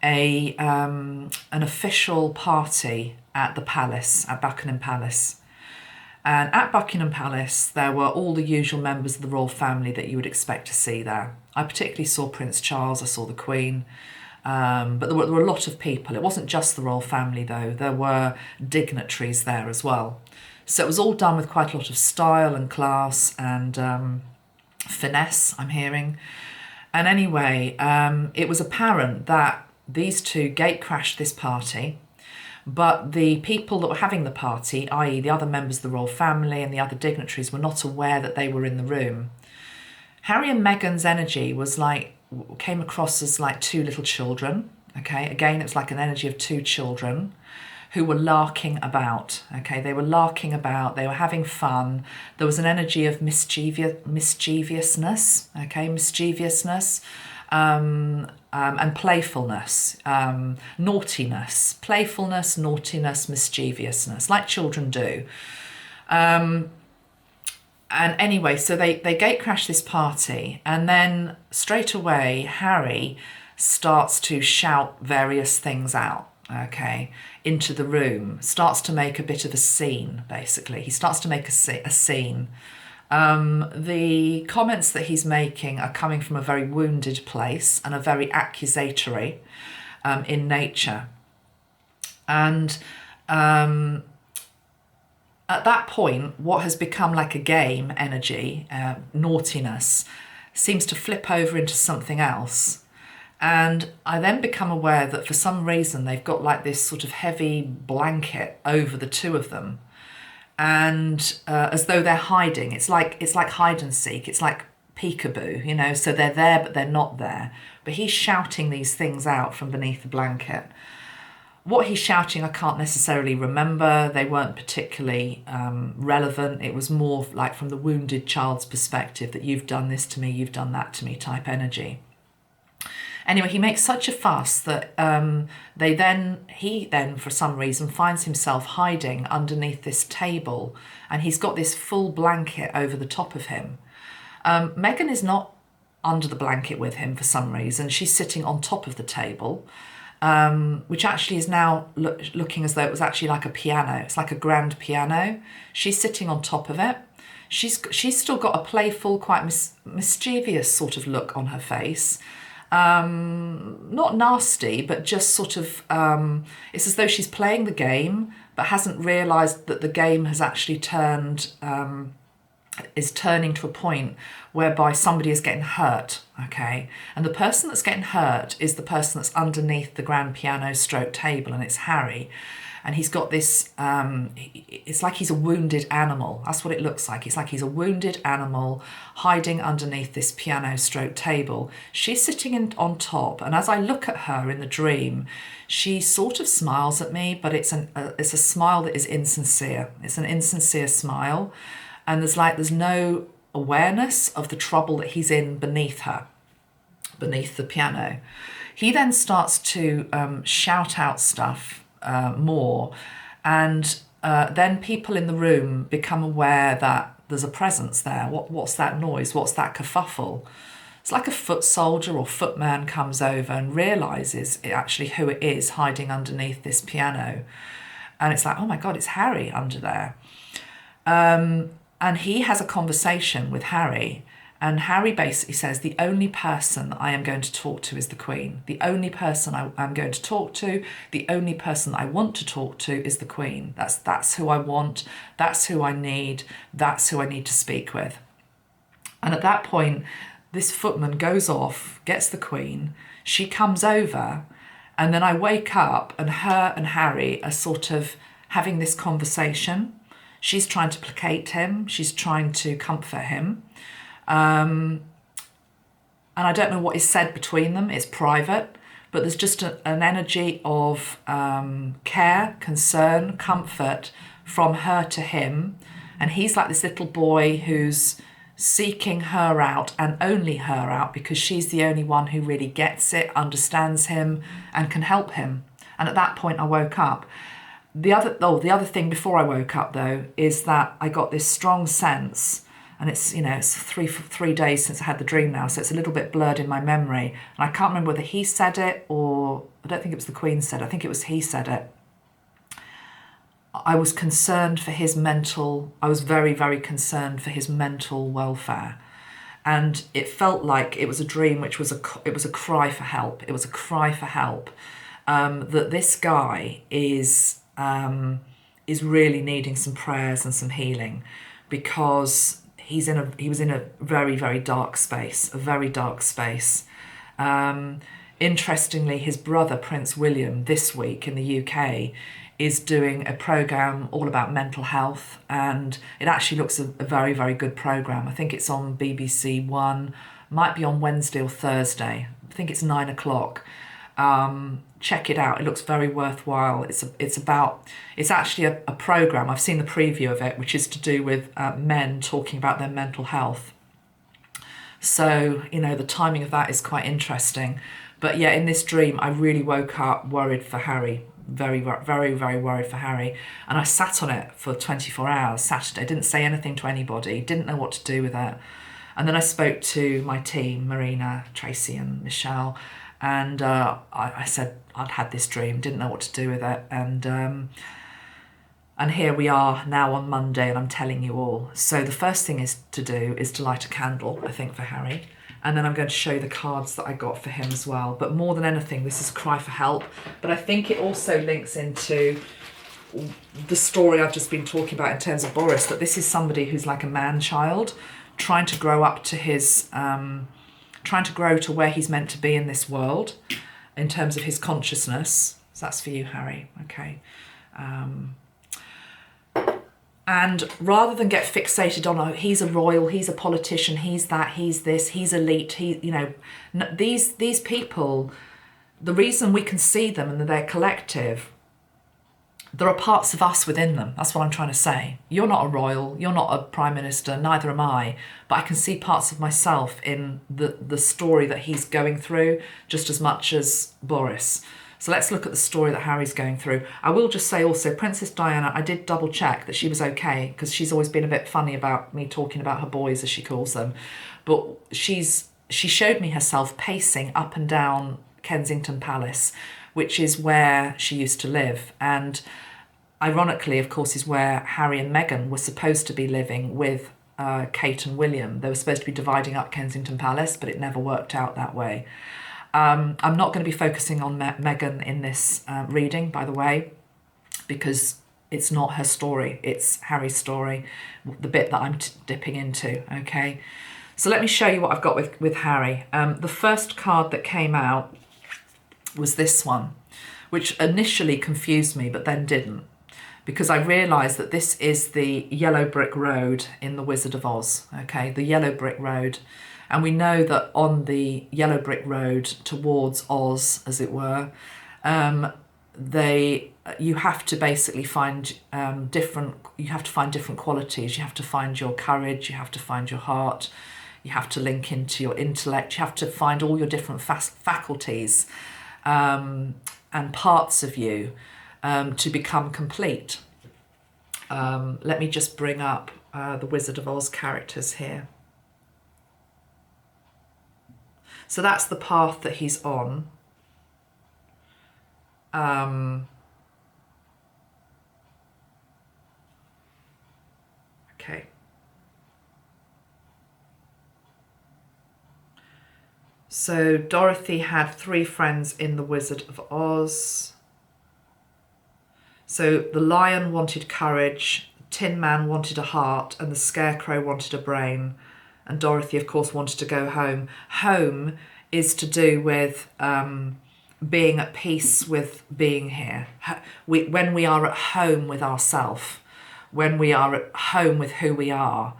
an official party at the palace, at Buckingham Palace. And at Buckingham Palace, there were all the usual members of the royal family that you would expect to see there. I particularly saw Prince Charles, I saw the Queen, but there were a lot of people. It wasn't just the royal family though, there were dignitaries there as well. So it was all done with quite a lot of style and class and finesse, I'm hearing. And anyway, it was apparent that these two gate crashed this party, but the people that were having the party, i.e. the other members of the royal family and the other dignitaries, were not aware that they were in the room. Harry and Meghan's energy was came across as like two little children, okay? Again, it was like an energy of two children who were larking about, okay? They were larking about, they were having fun. There was an energy of mischievousness, okay? Mischievousness. And playfulness, naughtiness, playfulness, naughtiness, mischievousness, like children do. And anyway, so they gate crash this party, and then straight away Harry starts to shout various things out, okay, into the room, starts to make a bit of a scene, basically. He starts to make a scene. The comments that he's making are coming from a very wounded place and a very accusatory in nature. And at that point, what has become like a game energy, naughtiness, seems to flip over into something else. And I then become aware that for some reason they've got like this sort of heavy blanket over the two of them. And as though they're hiding. It's like hide and seek. It's like peekaboo, you know, so they're there but they're not there. But he's shouting these things out from beneath the blanket. What he's shouting I can't necessarily remember. They weren't particularly relevant. It was more like from the wounded child's perspective, that you've done this to me, you've done that to me type energy. Anyway, he makes such a fuss that he then, for some reason, finds himself hiding underneath this table, and he's got this full blanket over the top of him. Meghan is not under the blanket with him for some reason. She's sitting on top of the table, which actually is now looking as though it was actually like a piano. It's like a grand piano. She's sitting on top of it. She's still got a playful, quite mischievous sort of look on her face. Not nasty, but just sort of, it's as though she's playing the game, but hasn't realised that the game has actually is turning to a point whereby somebody is getting hurt, okay? And the person that's getting hurt is the person that's underneath the grand piano stroke table, and it's Harry. And he's got this, it's like he's a wounded animal. That's what it looks like. It's like he's a wounded animal hiding underneath this piano stroke table. She's sitting on top, and as I look at her in the dream, she sort of smiles at me, but it's a smile that is insincere. It's an insincere smile, and there's no awareness of the trouble that he's in beneath her, beneath the piano. He then starts to shout out stuff more, and then people in the room become aware that there's a presence there. What's that noise? What's that kerfuffle? It's like a foot soldier or footman comes over and realises actually who it is hiding underneath this piano, and it's like, oh my God, it's Harry under there. And he has a conversation with Harry, and Harry basically says, the only person I am going to talk to is the Queen. The only person I'm going to talk to, the only person I want to talk to is the Queen. That's who I want, that's who I need, that's who I need to speak with. And at that point, this footman goes off, gets the Queen, she comes over, and then I wake up and her and Harry are sort of having this conversation. She's trying to placate him, she's trying to comfort him. And I don't know what is said between them, it's private, but there's just an energy of care, concern, comfort from her to him. And he's like this little boy who's seeking her out and only her out because she's the only one who really gets it, understands him, and can help him. And at that point I woke up. The other thing before I woke up though is that I got this strong sense, and it's three days since I had the dream now, so it's a little bit blurred in my memory, and I can't remember whether he said it or I don't think it was the Queen said it. I think it was he said it. I was concerned for his mental. I was very, very concerned for his mental welfare, and it felt like it was a dream, which was it was a cry for help. It was a cry for help. That this guy is really needing some prayers and some healing, because he was in a very, very dark space, a very dark space. Interestingly, his brother, Prince William, this week in the UK, is doing a programme all about mental health, and it actually looks a very, very good programme. I think it's on BBC One, might be on Wednesday or Thursday. I think it's 9 o'clock. Check it out. It looks very worthwhile. It's actually a programme. I've seen the preview of it, which is to do with men talking about their mental health. So, the timing of that is quite interesting. But yeah, in this dream, I really woke up worried for Harry. Very, very, very worried for Harry. And I sat on it for 24 hours Saturday. Didn't say anything to anybody. Didn't know what to do with it. And then I spoke to my team, Marina, Tracy and Michelle. And I said I'd had this dream, didn't know what to do with it. And here we are now on Monday, and I'm telling you all. So the first thing is to light a candle, I think, for Harry. And then I'm going to show you the cards that I got for him as well. But more than anything, this is a cry for help. But I think it also links into the story I've just been talking about in terms of Boris, that this is somebody who's like a man-child, trying to grow up to his... trying to grow to where he's meant to be in this world in terms of his consciousness. So that's for you, Harry. Okay. And rather than get fixated on, oh, he's a royal, he's a politician, he's that, he's this, he's elite, these people, the reason we can see them and they're collective there are parts of us within them. That's what I'm trying to say. You're not a royal, you're not a prime minister, neither am I, but I can see parts of myself in the story that he's going through just as much as Boris. So let's look at the story that Harry's going through. I will just say also, Princess Diana, I did double check that she was okay, because she's always been a bit funny about me talking about her boys, as she calls them. But she showed me herself pacing up and down Kensington Palace, which is where she used to live. And ironically, of course, is where Harry and Meghan were supposed to be living with Kate and William. They were supposed to be dividing up Kensington Palace, but it never worked out that way. I'm not going to be focusing on Meghan in this reading, by the way, because it's not her story. It's Harry's story, the bit that I'm dipping into, okay? So let me show you what I've got with Harry. The first card that came out was this one, which initially confused me, but then didn't, because I realised that this is the yellow brick road in The Wizard of Oz, okay? The yellow brick road. And we know that on the yellow brick road towards Oz, as it were, you have to basically find different qualities. You have to find your courage, you have to find your heart, you have to link into your intellect, you have to find all your different faculties and parts of you to become complete. Let me just bring up the Wizard of Oz characters here. So that's the path that he's on. Okay. So Dorothy had 3 friends in The Wizard of Oz. So the lion wanted courage, the Tin Man wanted a heart, and the Scarecrow wanted a brain. And Dorothy, of course, wanted to go home. Home is to do with being at peace with being here. When we are at home with ourselves, when we are at home with who we are,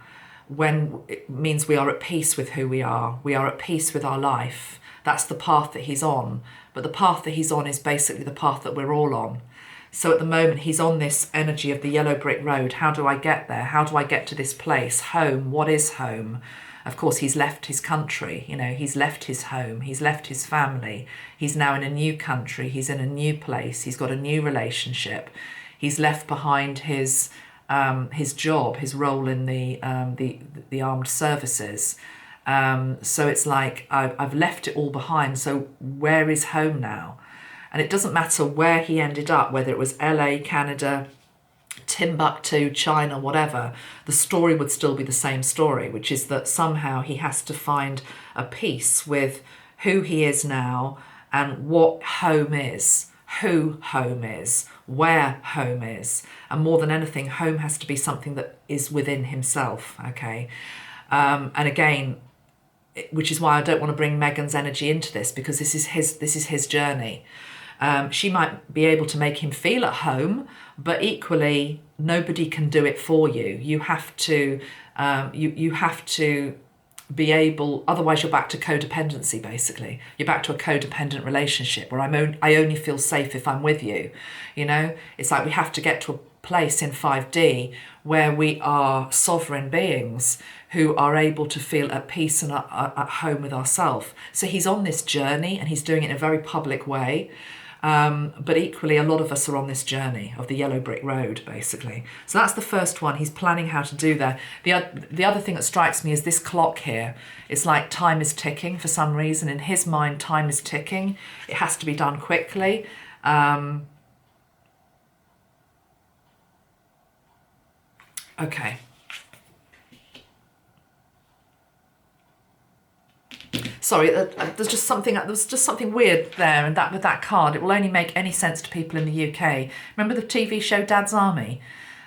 when it means we are at peace with who we are at peace with our life. That's the path that he's on. But the path that he's on is basically the path that we're all on. So at the moment, he's on this energy of the yellow brick road. How do I get there? How do I get to this place? Home. What is home? Of course, he's left his country. You know, he's left his home. He's left his family. He's now in a new country. He's in a new place. He's got a new relationship. He's left behind his job, his role in the armed services. So it's like I've left it all behind. So where is home now? And it doesn't matter where he ended up, whether it was LA, Canada, Timbuktu, China, whatever, the story would still be the same story, which is that somehow he has to find a peace with who he is now and what home is, who home is, where home is. And more than anything, home has to be something that is within himself, okay? And again, which is why I don't want to bring Meghan's energy into this, because this is his journey. She might be able to make him feel at home, but equally, nobody can do it for you. You have to, you have to be able. Otherwise, you're back to codependency. Basically, you're back to a codependent relationship where I only feel safe if I'm with you. You know, it's like we have to get to a place in 5D where we are sovereign beings who are able to feel at peace and at home with ourselves. So he's on this journey and he's doing it in a very public way. But equally, a lot of us are on this journey of the yellow brick road, basically. So that's the first one. He's planning how to do that. The other thing that strikes me is this clock here. It's like time is ticking for some reason. In his mind, time is ticking. It has to be done quickly. Okay. Sorry, there's just something weird there, and that with that card, it will only make any sense to people in the UK. Remember the TV show Dad's Army,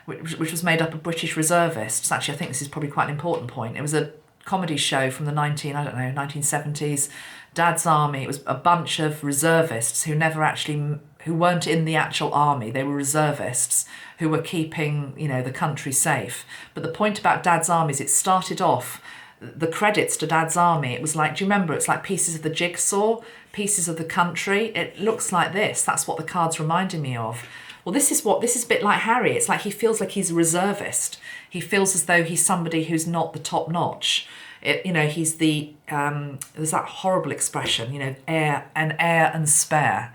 which was made up of British reservists? Actually, I think this is probably quite an important point. It was a comedy show from the 1970s. Dad's Army. It was a bunch of reservists who weren't in the actual army. They were reservists who were keeping, the country safe. But the point about Dad's Army is it started off. The credits to Dad's Army, it was like, do you remember? It's like pieces of the jigsaw, pieces of the country. It looks like this. That's what the card's reminding me of. Well, this is a bit like Harry. It's like he feels like he's a reservist. He feels as though he's somebody who's not the top notch. He's the, there's that horrible expression, heir and spare.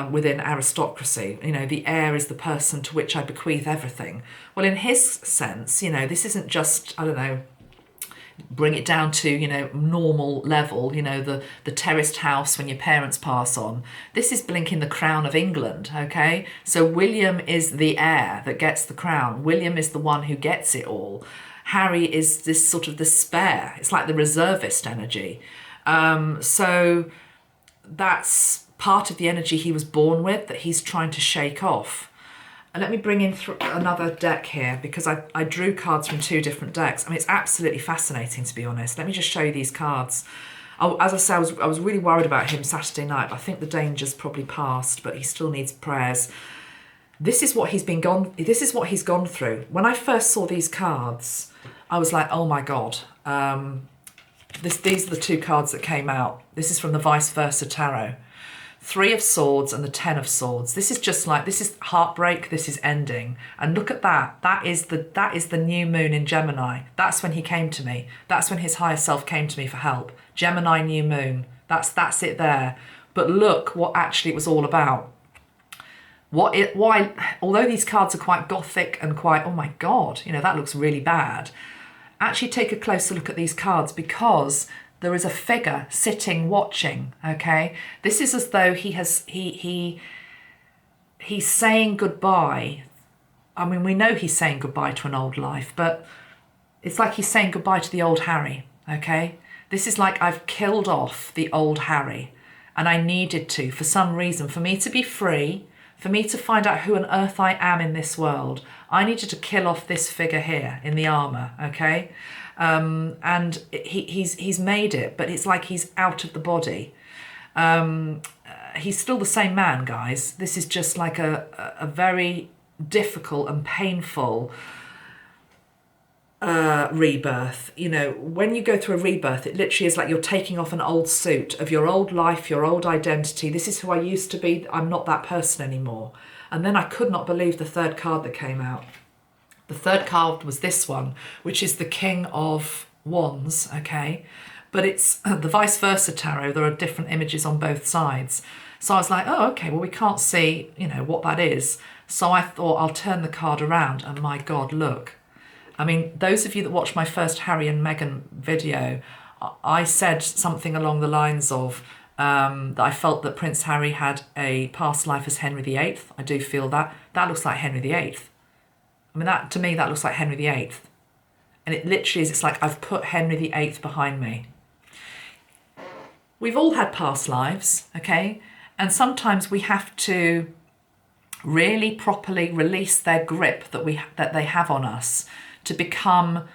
Within aristocracy, the heir is the person to which I bequeath everything. Well, in his sense, this isn't just, I don't know, bring it down to, normal level, the terraced house when your parents pass on. This is blinking the crown of England, okay? So William is the heir that gets the crown. William is the one who gets it all. Harry is this sort of the spare. It's like the reservist energy. So that's part of the energy he was born with that he's trying to shake off. And let me bring in another deck here, because I drew cards from 2 different decks. I mean, it's absolutely fascinating, to be honest. Let me just show you these cards. As I say, I was really worried about him Saturday night. I think the danger's probably passed, but he still needs prayers. This is what he's gone through. When I first saw these cards, I was like, oh my God. These are the 2 cards that came out. This is from the Vice Versa Tarot. 3 of Swords and the 10 of Swords. This is heartbreak, this is ending. And look at that. That is the new moon in Gemini. That's when he came to me. That's when his higher self came to me for help. Gemini new moon. That's it there. But look what actually it was all about. Why, although these cards are quite gothic and quite, oh my God, that looks really bad. Actually take a closer look at these cards, because there is a figure sitting watching, okay? This is as though he's saying goodbye. I mean, we know he's saying goodbye to an old life, but it's like he's saying goodbye to the old Harry, okay? This is like I've killed off the old Harry, and I needed to, for some reason, for me to be free, for me to find out who on earth I am in this world. I needed to kill off this figure here in the armour, okay? And he's made it, but it's like he's out of the body. He's still the same man, guys. This is just like a very difficult and painful rebirth. When you go through a rebirth, it literally is like you're taking off an old suit of your old life, your old identity. This is who I used to be. I'm not that person anymore. And then I could not believe the 3rd card that came out. The 3rd card was this one, which is the King of Wands, okay? But it's the Vice Versa Tarot. There are different images on both sides. So I was like, oh, okay, well, we can't see, what that is. So I thought I'll turn the card around, and my God, look. I mean, those of you that watched my first Harry and Meghan video, I said something along the lines of that I felt that Prince Harry had a past life as Henry VIII. I do feel that. That looks like Henry VIII. I mean, to me, that looks like Henry VIII. And it literally is, it's like I've put Henry VIII behind me. We've all had past lives, okay? And sometimes we have to really properly release their grip that they have on us to become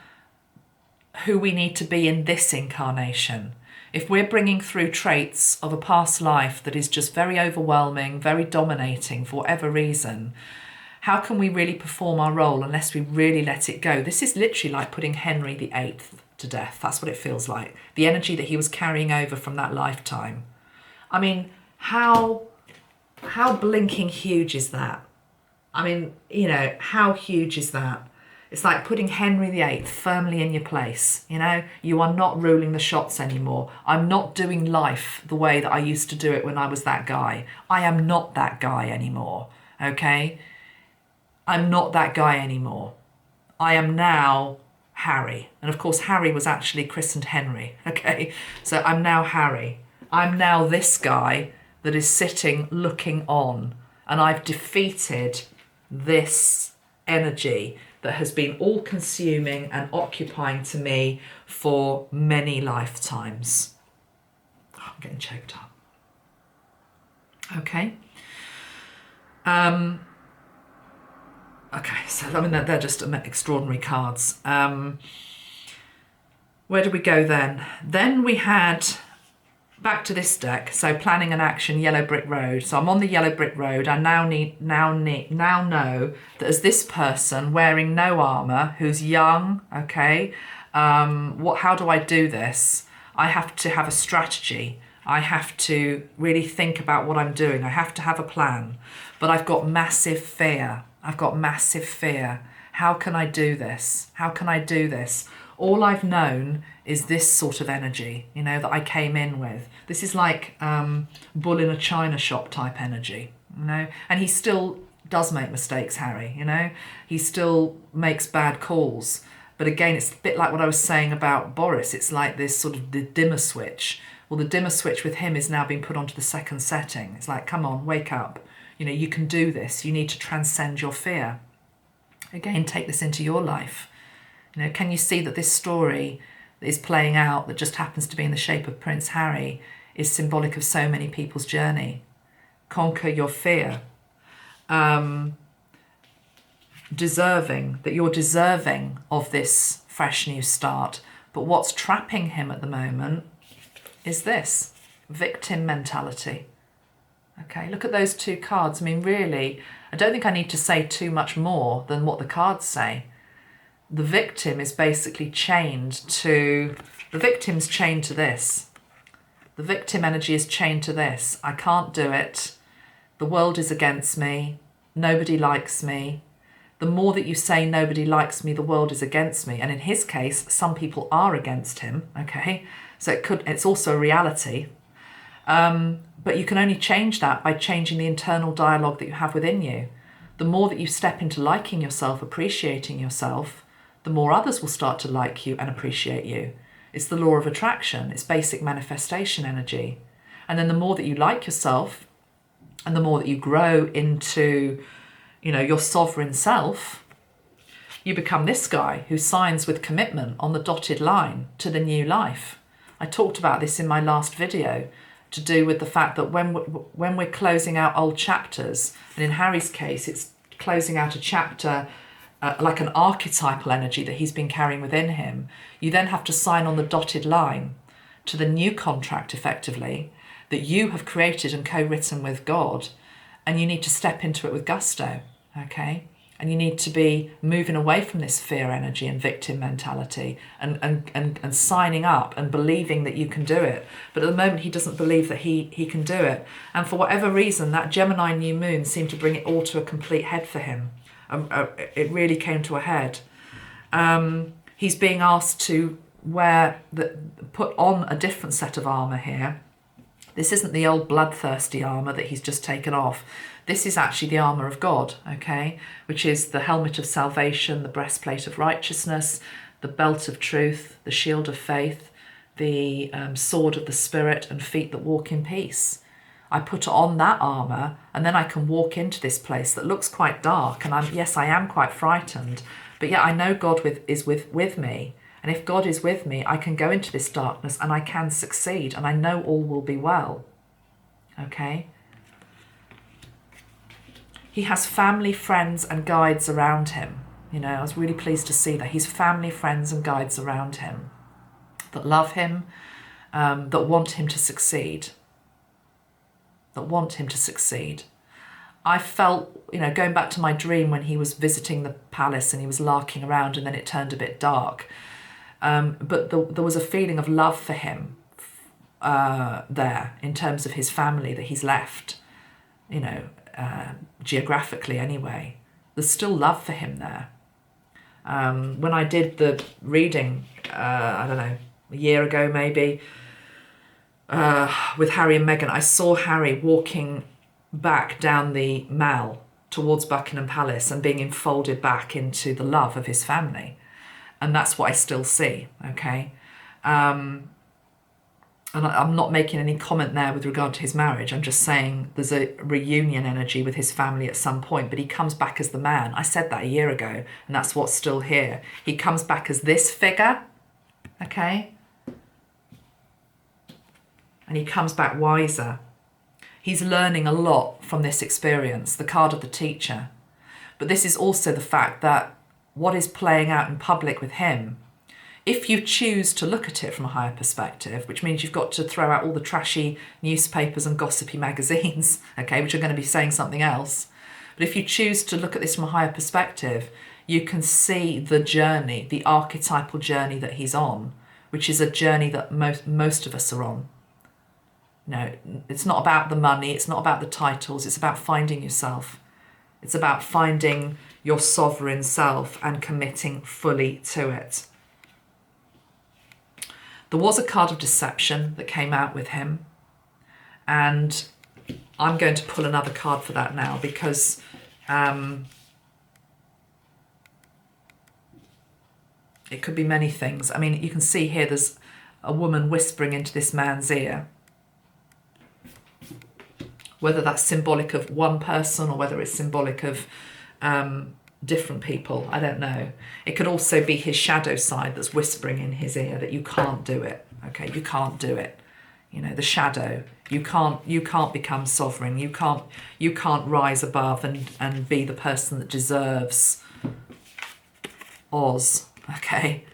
who we need to be in this incarnation. If we're bringing through traits of a past life that is just very overwhelming, very dominating for whatever reason, how can we really perform our role unless we really let it go? This is literally like putting Henry VIII to death. That's what it feels like. The energy that he was carrying over from that lifetime. I mean, how blinking huge is that? I mean, how huge is that? It's like putting Henry VIII firmly in your place. You are not ruling the shots anymore. I'm not doing life the way that I used to do it when I was that guy. I am not that guy anymore, okay? I'm not that guy anymore. I am now Harry. And of course, Harry was actually christened Henry, okay? So I'm now Harry. I'm now this guy that is sitting looking on, and I've defeated this energy that has been all-consuming and occupying to me for many lifetimes. Oh, I'm getting choked up. Okay. Okay, so I mean, they're just extraordinary cards. Where do we go then? Then we had, back to this deck, so planning and action, yellow brick road. So I'm on the yellow brick road. I now know that as this person wearing no armour, who's young, okay, how do I do this? I have to have a strategy. I have to really think about what I'm doing. I have to have a plan. But I've got massive fear. I've got massive fear. How can I do this? How can I do this? All I've known is this sort of energy, you know, that I came in with. This is like bull in a china shop type energy, you know. And he still does make mistakes, Harry, you know. He still makes bad calls. But again, it's a bit like what I was saying about Boris. It's like this sort of the dimmer switch. Well, the dimmer switch with him is now being put onto the second setting. It's like, come on, wake up. You know, you can do this. You need to transcend your fear. Again, take this into your life. You know, can you see that this story that is playing out, that just happens to be in the shape of Prince Harry, is symbolic of so many people's journey? Conquer your fear. Deserving, that you're deserving of this fresh new start. But what's trapping him at the moment is this victim mentality. Okay, look at those two cards. I mean, really, I don't think I need to say too much more than what the cards say. The victim is basically chained to, the victim's chained to this. The victim energy is chained to this. I can't do it. The world is against me. Nobody likes me. The more that you say nobody likes me, the world is against me. And in his case, some people are against him, okay? So it's also a reality. But you can only change that by changing the internal dialogue that you have within you. The more that you step into liking yourself, appreciating yourself, the more others will start to like you and appreciate you. It's the law of attraction. It's basic manifestation energy. And then the more that you like yourself and the more that you grow into, you know, your sovereign self, you become this guy who signs with commitment on the dotted line to the new life. I talked about this in my last video, to do with the fact that when we're closing out old chapters, and in Harry's case, it's closing out a chapter like an archetypal energy that he's been carrying within him, you then have to sign on the dotted line to the new contract, effectively, that you have created and co-written with God, and you need to step into it with gusto, okay? And you need to be moving away from this fear energy and victim mentality and signing up and believing that you can do it. But at the moment, he doesn't believe that he can do it. And for whatever reason, that Gemini new moon seemed to bring it all to a complete head for him. It really came to a head. He's being asked to put on a different set of armour here. This isn't the old bloodthirsty armour that he's just taken off. This is actually the armour of God, okay, which is the helmet of salvation, the breastplate of righteousness, the belt of truth, the shield of faith, the sword of the Spirit, and feet that walk in peace. I put on that armour, and then I can walk into this place that looks quite dark, and I am quite frightened, but yet I know God is with me. And if God is with me, I can go into this darkness and I can succeed, and I know all will be well. Okay? He has family, friends and guides around him. You know, I was really pleased to see that he's family, friends and guides around him that love him, that want him to succeed. That want him to succeed. I felt, you know, going back to my dream when he was visiting the palace and he was larking around and then it turned a bit dark. But there was a feeling of love for him there in terms of his family that he's left, you know, geographically anyway. There's still love for him there. When I did the reading, I don't know, a year ago maybe, with Harry and Meghan, I saw Harry walking back down the Mall towards Buckingham Palace and being enfolded back into the love of his family. And that's what I still see, okay? And I'm not making any comment there with regard to his marriage. I'm just saying there's a reunion energy with his family at some point, but he comes back as the man. I said that a year ago, and that's what's still here. He comes back as this figure, okay? And he comes back wiser. He's learning a lot from this experience, the card of the teacher. But this is also the fact that what is playing out in public with him, if you choose to look at it from a higher perspective, which means you've got to throw out all the trashy newspapers and gossipy magazines, okay, which are going to be saying something else. But if you choose to look at this from a higher perspective, you can see the journey, the archetypal journey that he's on, which is a journey that most of us are on. No, it's not about the money, it's not about the titles, it's about finding yourself. It's about finding your sovereign self and committing fully to it. There was a card of deception that came out with him, and I'm going to pull another card for that now, because it could be many things. I mean, you can see here there's a woman whispering into this man's ear. Whether that's symbolic of one person or whether it's symbolic of different people, I don't know. It could also be his shadow side that's whispering in his ear that you can't do it. Okay, you can't do it. You know, the shadow. You can't become sovereign. You can't rise above and be the person that deserves Oz. Okay,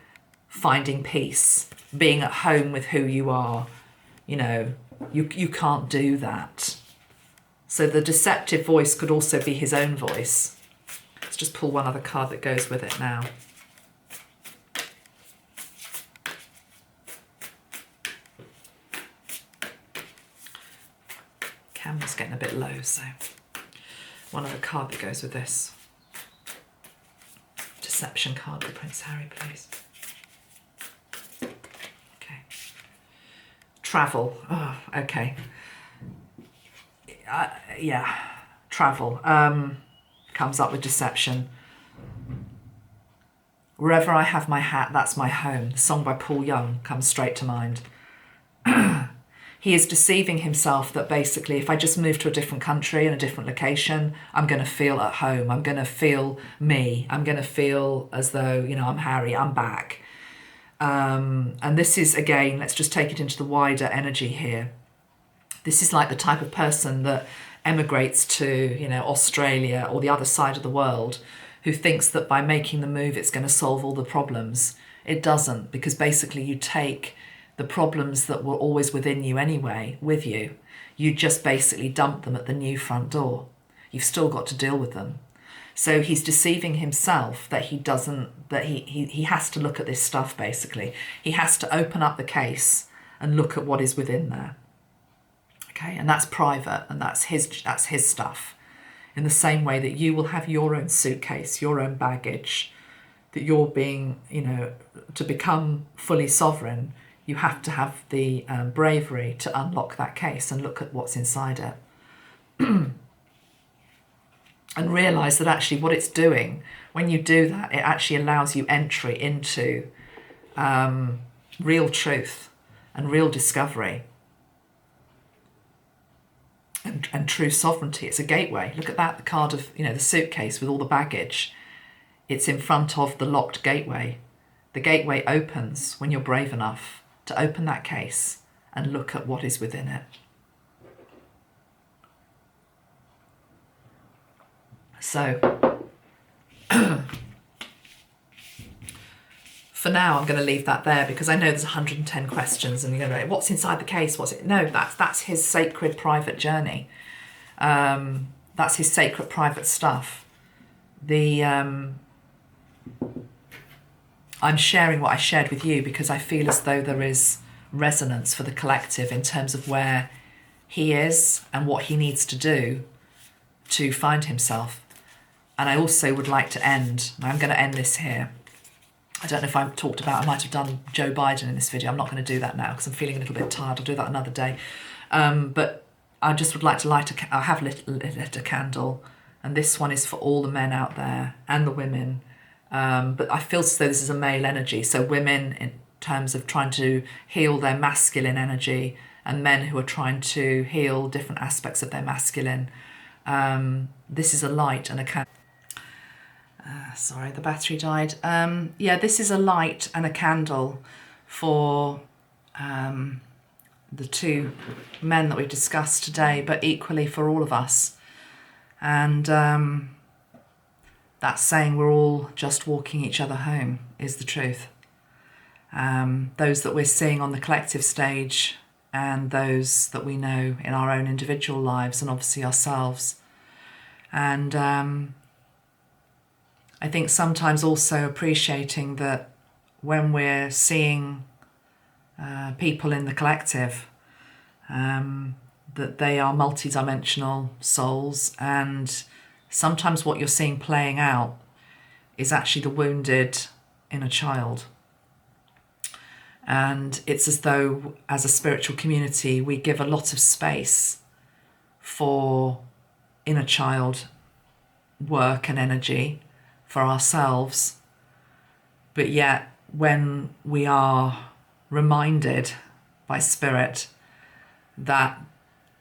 finding peace, being at home with who you are. You know, you can't do that. So the deceptive voice could also be his own voice. Let's just pull one other card that goes with it now. Camera's getting a bit low, so one other card that goes with this. Deception card for Prince Harry, please. Okay. Travel. Oh, okay. Yeah, travel comes up with deception. Wherever I have my hat, that's my home. The song by Paul Young comes straight to mind. He is deceiving himself that basically if I just move to a different country and a different location, I'm going to feel at home. I'm going to feel me. I'm going to feel as though, you know, I'm Harry, I'm back. And this is, again, let's just take it into the wider energy here. This is like the type of person that emigrates to, you know, Australia or the other side of the world, who thinks that by making the move it's going to solve all the problems. It doesn't, because basically you take the problems that were always within you anyway with you. You just basically dump them at the new front door. You've still got to deal with them. So he's deceiving himself that he doesn't, that he has to look at this stuff basically. He has to open up the case and look at what is within there. Okay, and that's private, and that's his stuff. In the same way that you will have your own suitcase, your own baggage, that you're being, you know, to become fully sovereign, you have to have the bravery to unlock that case and look at what's inside it. And realise that actually what it's doing, when you do that, it actually allows you entry into real truth and real discovery. And true sovereignty. It's a gateway. Look at that, the card of, you know, the suitcase with all the baggage. It's in front of the locked gateway. The gateway opens when you're brave enough to open that case and look at what is within it. So, for now, I'm going to leave that there because I know there's 110 questions and you're going to go, what's inside the case? What's it? No, that's his sacred private journey. That's his sacred private stuff. I'm sharing what I shared with you because I feel as though there is resonance for the collective in terms of where he is and what he needs to do to find himself. And I also would like to end, and I'm going to end this here. I don't know if I've talked about, I might have done Joe Biden in this video. I'm not going to do that now because I'm feeling a little bit tired. I'll do that another day. But I just would like to I have lit a candle, and this one is for all the men out there and the women. But I feel as though this is a male energy. So women in terms of trying to heal their masculine energy, and men who are trying to heal different aspects of their masculine. This is a light and a candle. Sorry, the battery died. Yeah, this is a light and a candle for the two men that we discussed today, but equally for all of us. And that's saying we're all just walking each other home is the truth. Those that we're seeing on the collective stage and those that we know in our own individual lives and obviously ourselves. And I think sometimes also appreciating that when we're seeing people in the collective, that they are multidimensional souls, and sometimes what you're seeing playing out is actually the wounded inner child. And it's as though, as a spiritual community, we give a lot of space for inner child work and energy for ourselves. But yet, when we are reminded by Spirit that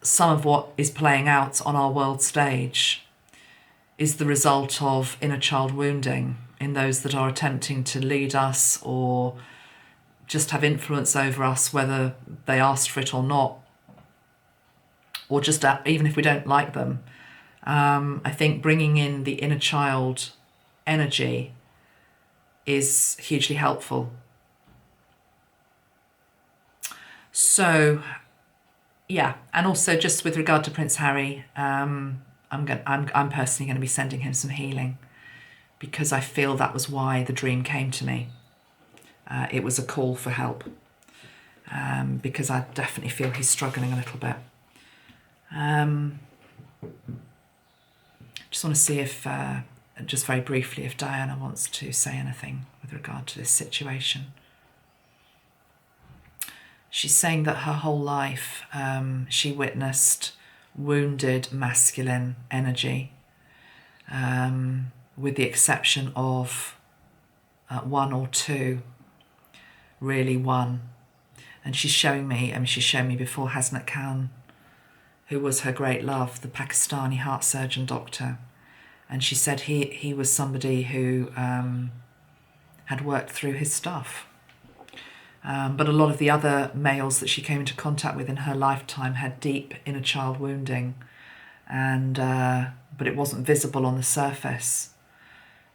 some of what is playing out on our world stage is the result of inner child wounding in those that are attempting to lead us or just have influence over us, whether they asked for it or not, or just even if we don't like them. I think bringing in the inner child energy is hugely helpful. So, yeah, and also just with regard to Prince Harry, I'm personally going to be sending him some healing, because I feel that was why the dream came to me. It was a call for help, because I definitely feel he's struggling a little bit. Just want to see if, just very briefly, if Diana wants to say anything with regard to this situation. She's saying that her whole life she witnessed wounded masculine energy, with the exception of one or two, really one. And she's showing me, she's shown me before Hasnat Khan, who was her great love, the Pakistani heart surgeon doctor. And she said he was somebody who had worked through his stuff. But a lot of the other males that she came into contact with in her lifetime had deep inner child wounding, and but it wasn't visible on the surface.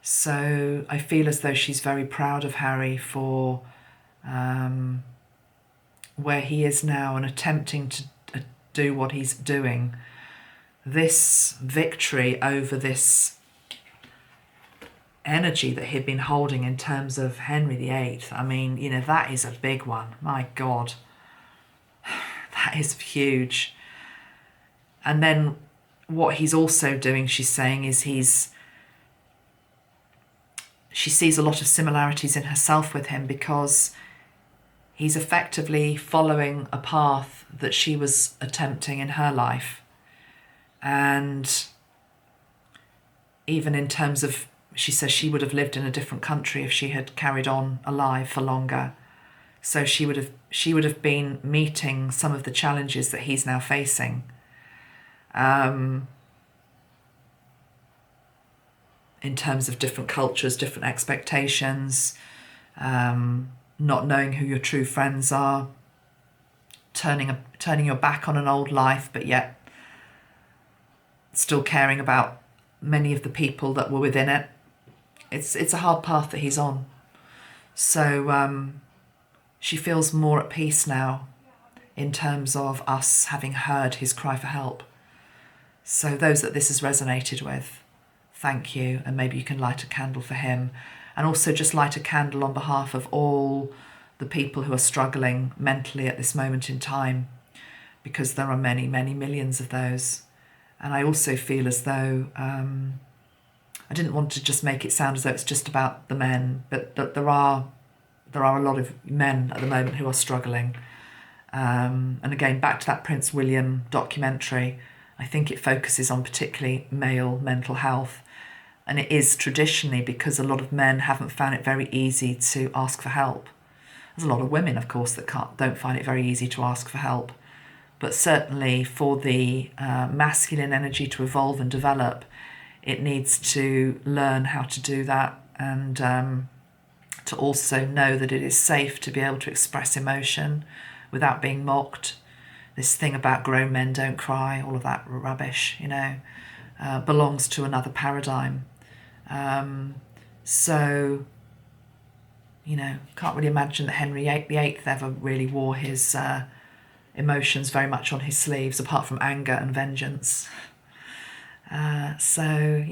So I feel as though she's very proud of Harry for where he is now and attempting to do what he's doing. This victory over this energy that he'd been holding in terms of Henry VIII, that is a big one. My God, that is huge. And then what he's also doing, she's saying, is she sees a lot of similarities in herself with him, because he's effectively following a path that she was attempting in her life. And even in terms of, she says she would have lived in a different country if she had carried on alive for longer. So she would have been meeting some of the challenges that he's now facing. In terms of different cultures, different expectations, not knowing who your true friends are, turning your back on an old life, but yet still caring about many of the people that were within it. It's a hard path that he's on. So she feels more at peace now in terms of us having heard his cry for help. So those that this has resonated with, thank you, and maybe you can light a candle for him, and also just light a candle on behalf of all the people who are struggling mentally at this moment in time, because there are many, many millions of those. And I also feel as though I didn't want to just make it sound as though it's just about the men, but that there are a lot of men at the moment who are struggling. And again, back to that Prince William documentary, I think it focuses on particularly male mental health. And it is traditionally because a lot of men haven't found it very easy to ask for help. There's a lot of women, of course, that don't find it very easy to ask for help. But certainly for the masculine energy to evolve and develop, it needs to learn how to do that, and to also know that it is safe to be able to express emotion without being mocked. This thing about grown men don't cry, all of that rubbish, belongs to another paradigm. So, can't really imagine that Henry VIII ever really wore his emotions very much on his sleeves, apart from anger and vengeance. So,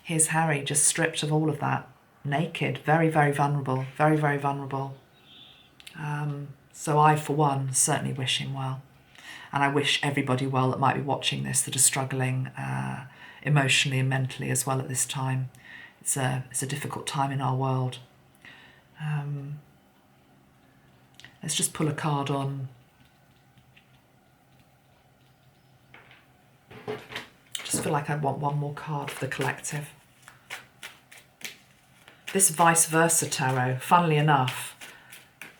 here's Harry just stripped of all of that, naked, very, very vulnerable, very, very vulnerable. So I, for one, certainly wish him well. And I wish everybody well that might be watching this, that are struggling emotionally and mentally as well at this time. It's a difficult time in our world. Let's just pull a card on. Just feel like I want one more card for the collective. This vice versa tarot, funnily enough,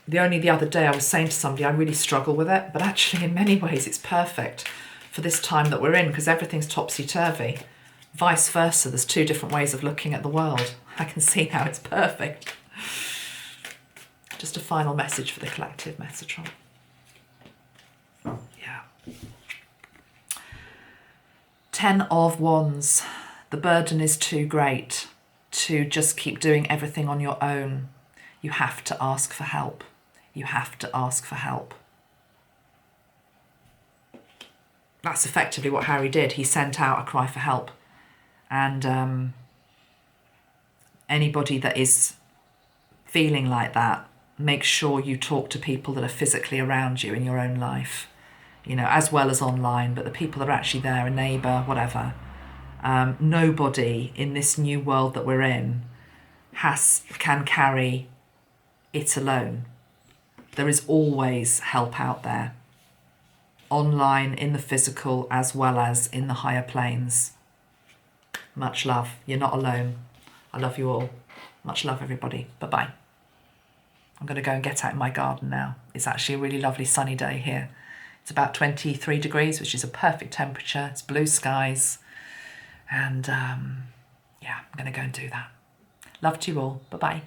the other day I was saying to somebody I really struggle with it, but actually in many ways it's perfect for this time that we're in, because everything's topsy-turvy. Vice versa, there's two different ways of looking at the world. I can see how it's perfect. Just a final message for the collective, Metatron. Yeah. 10 of Wands. The burden is too great to just keep doing everything on your own. You have to ask for help. You have to ask for help. That's effectively what Harry did. He sent out a cry for help. And anybody that is feeling like that, make sure you talk to people that are physically around you in your own life, you know, as well as online, but the people that are actually there, a neighbour, whatever. Nobody in this new world that we're in can carry it alone. There is always help out there, online, in the physical, as well as in the higher planes. Much love. You're not alone. I love you all. Much love, everybody. Bye-bye. I'm going to go and get out in my garden now. It's actually a really lovely sunny day here. It's about 23 degrees, which is a perfect temperature. It's blue skies. And yeah, I'm going to go and do that. Love to you all. Bye-bye.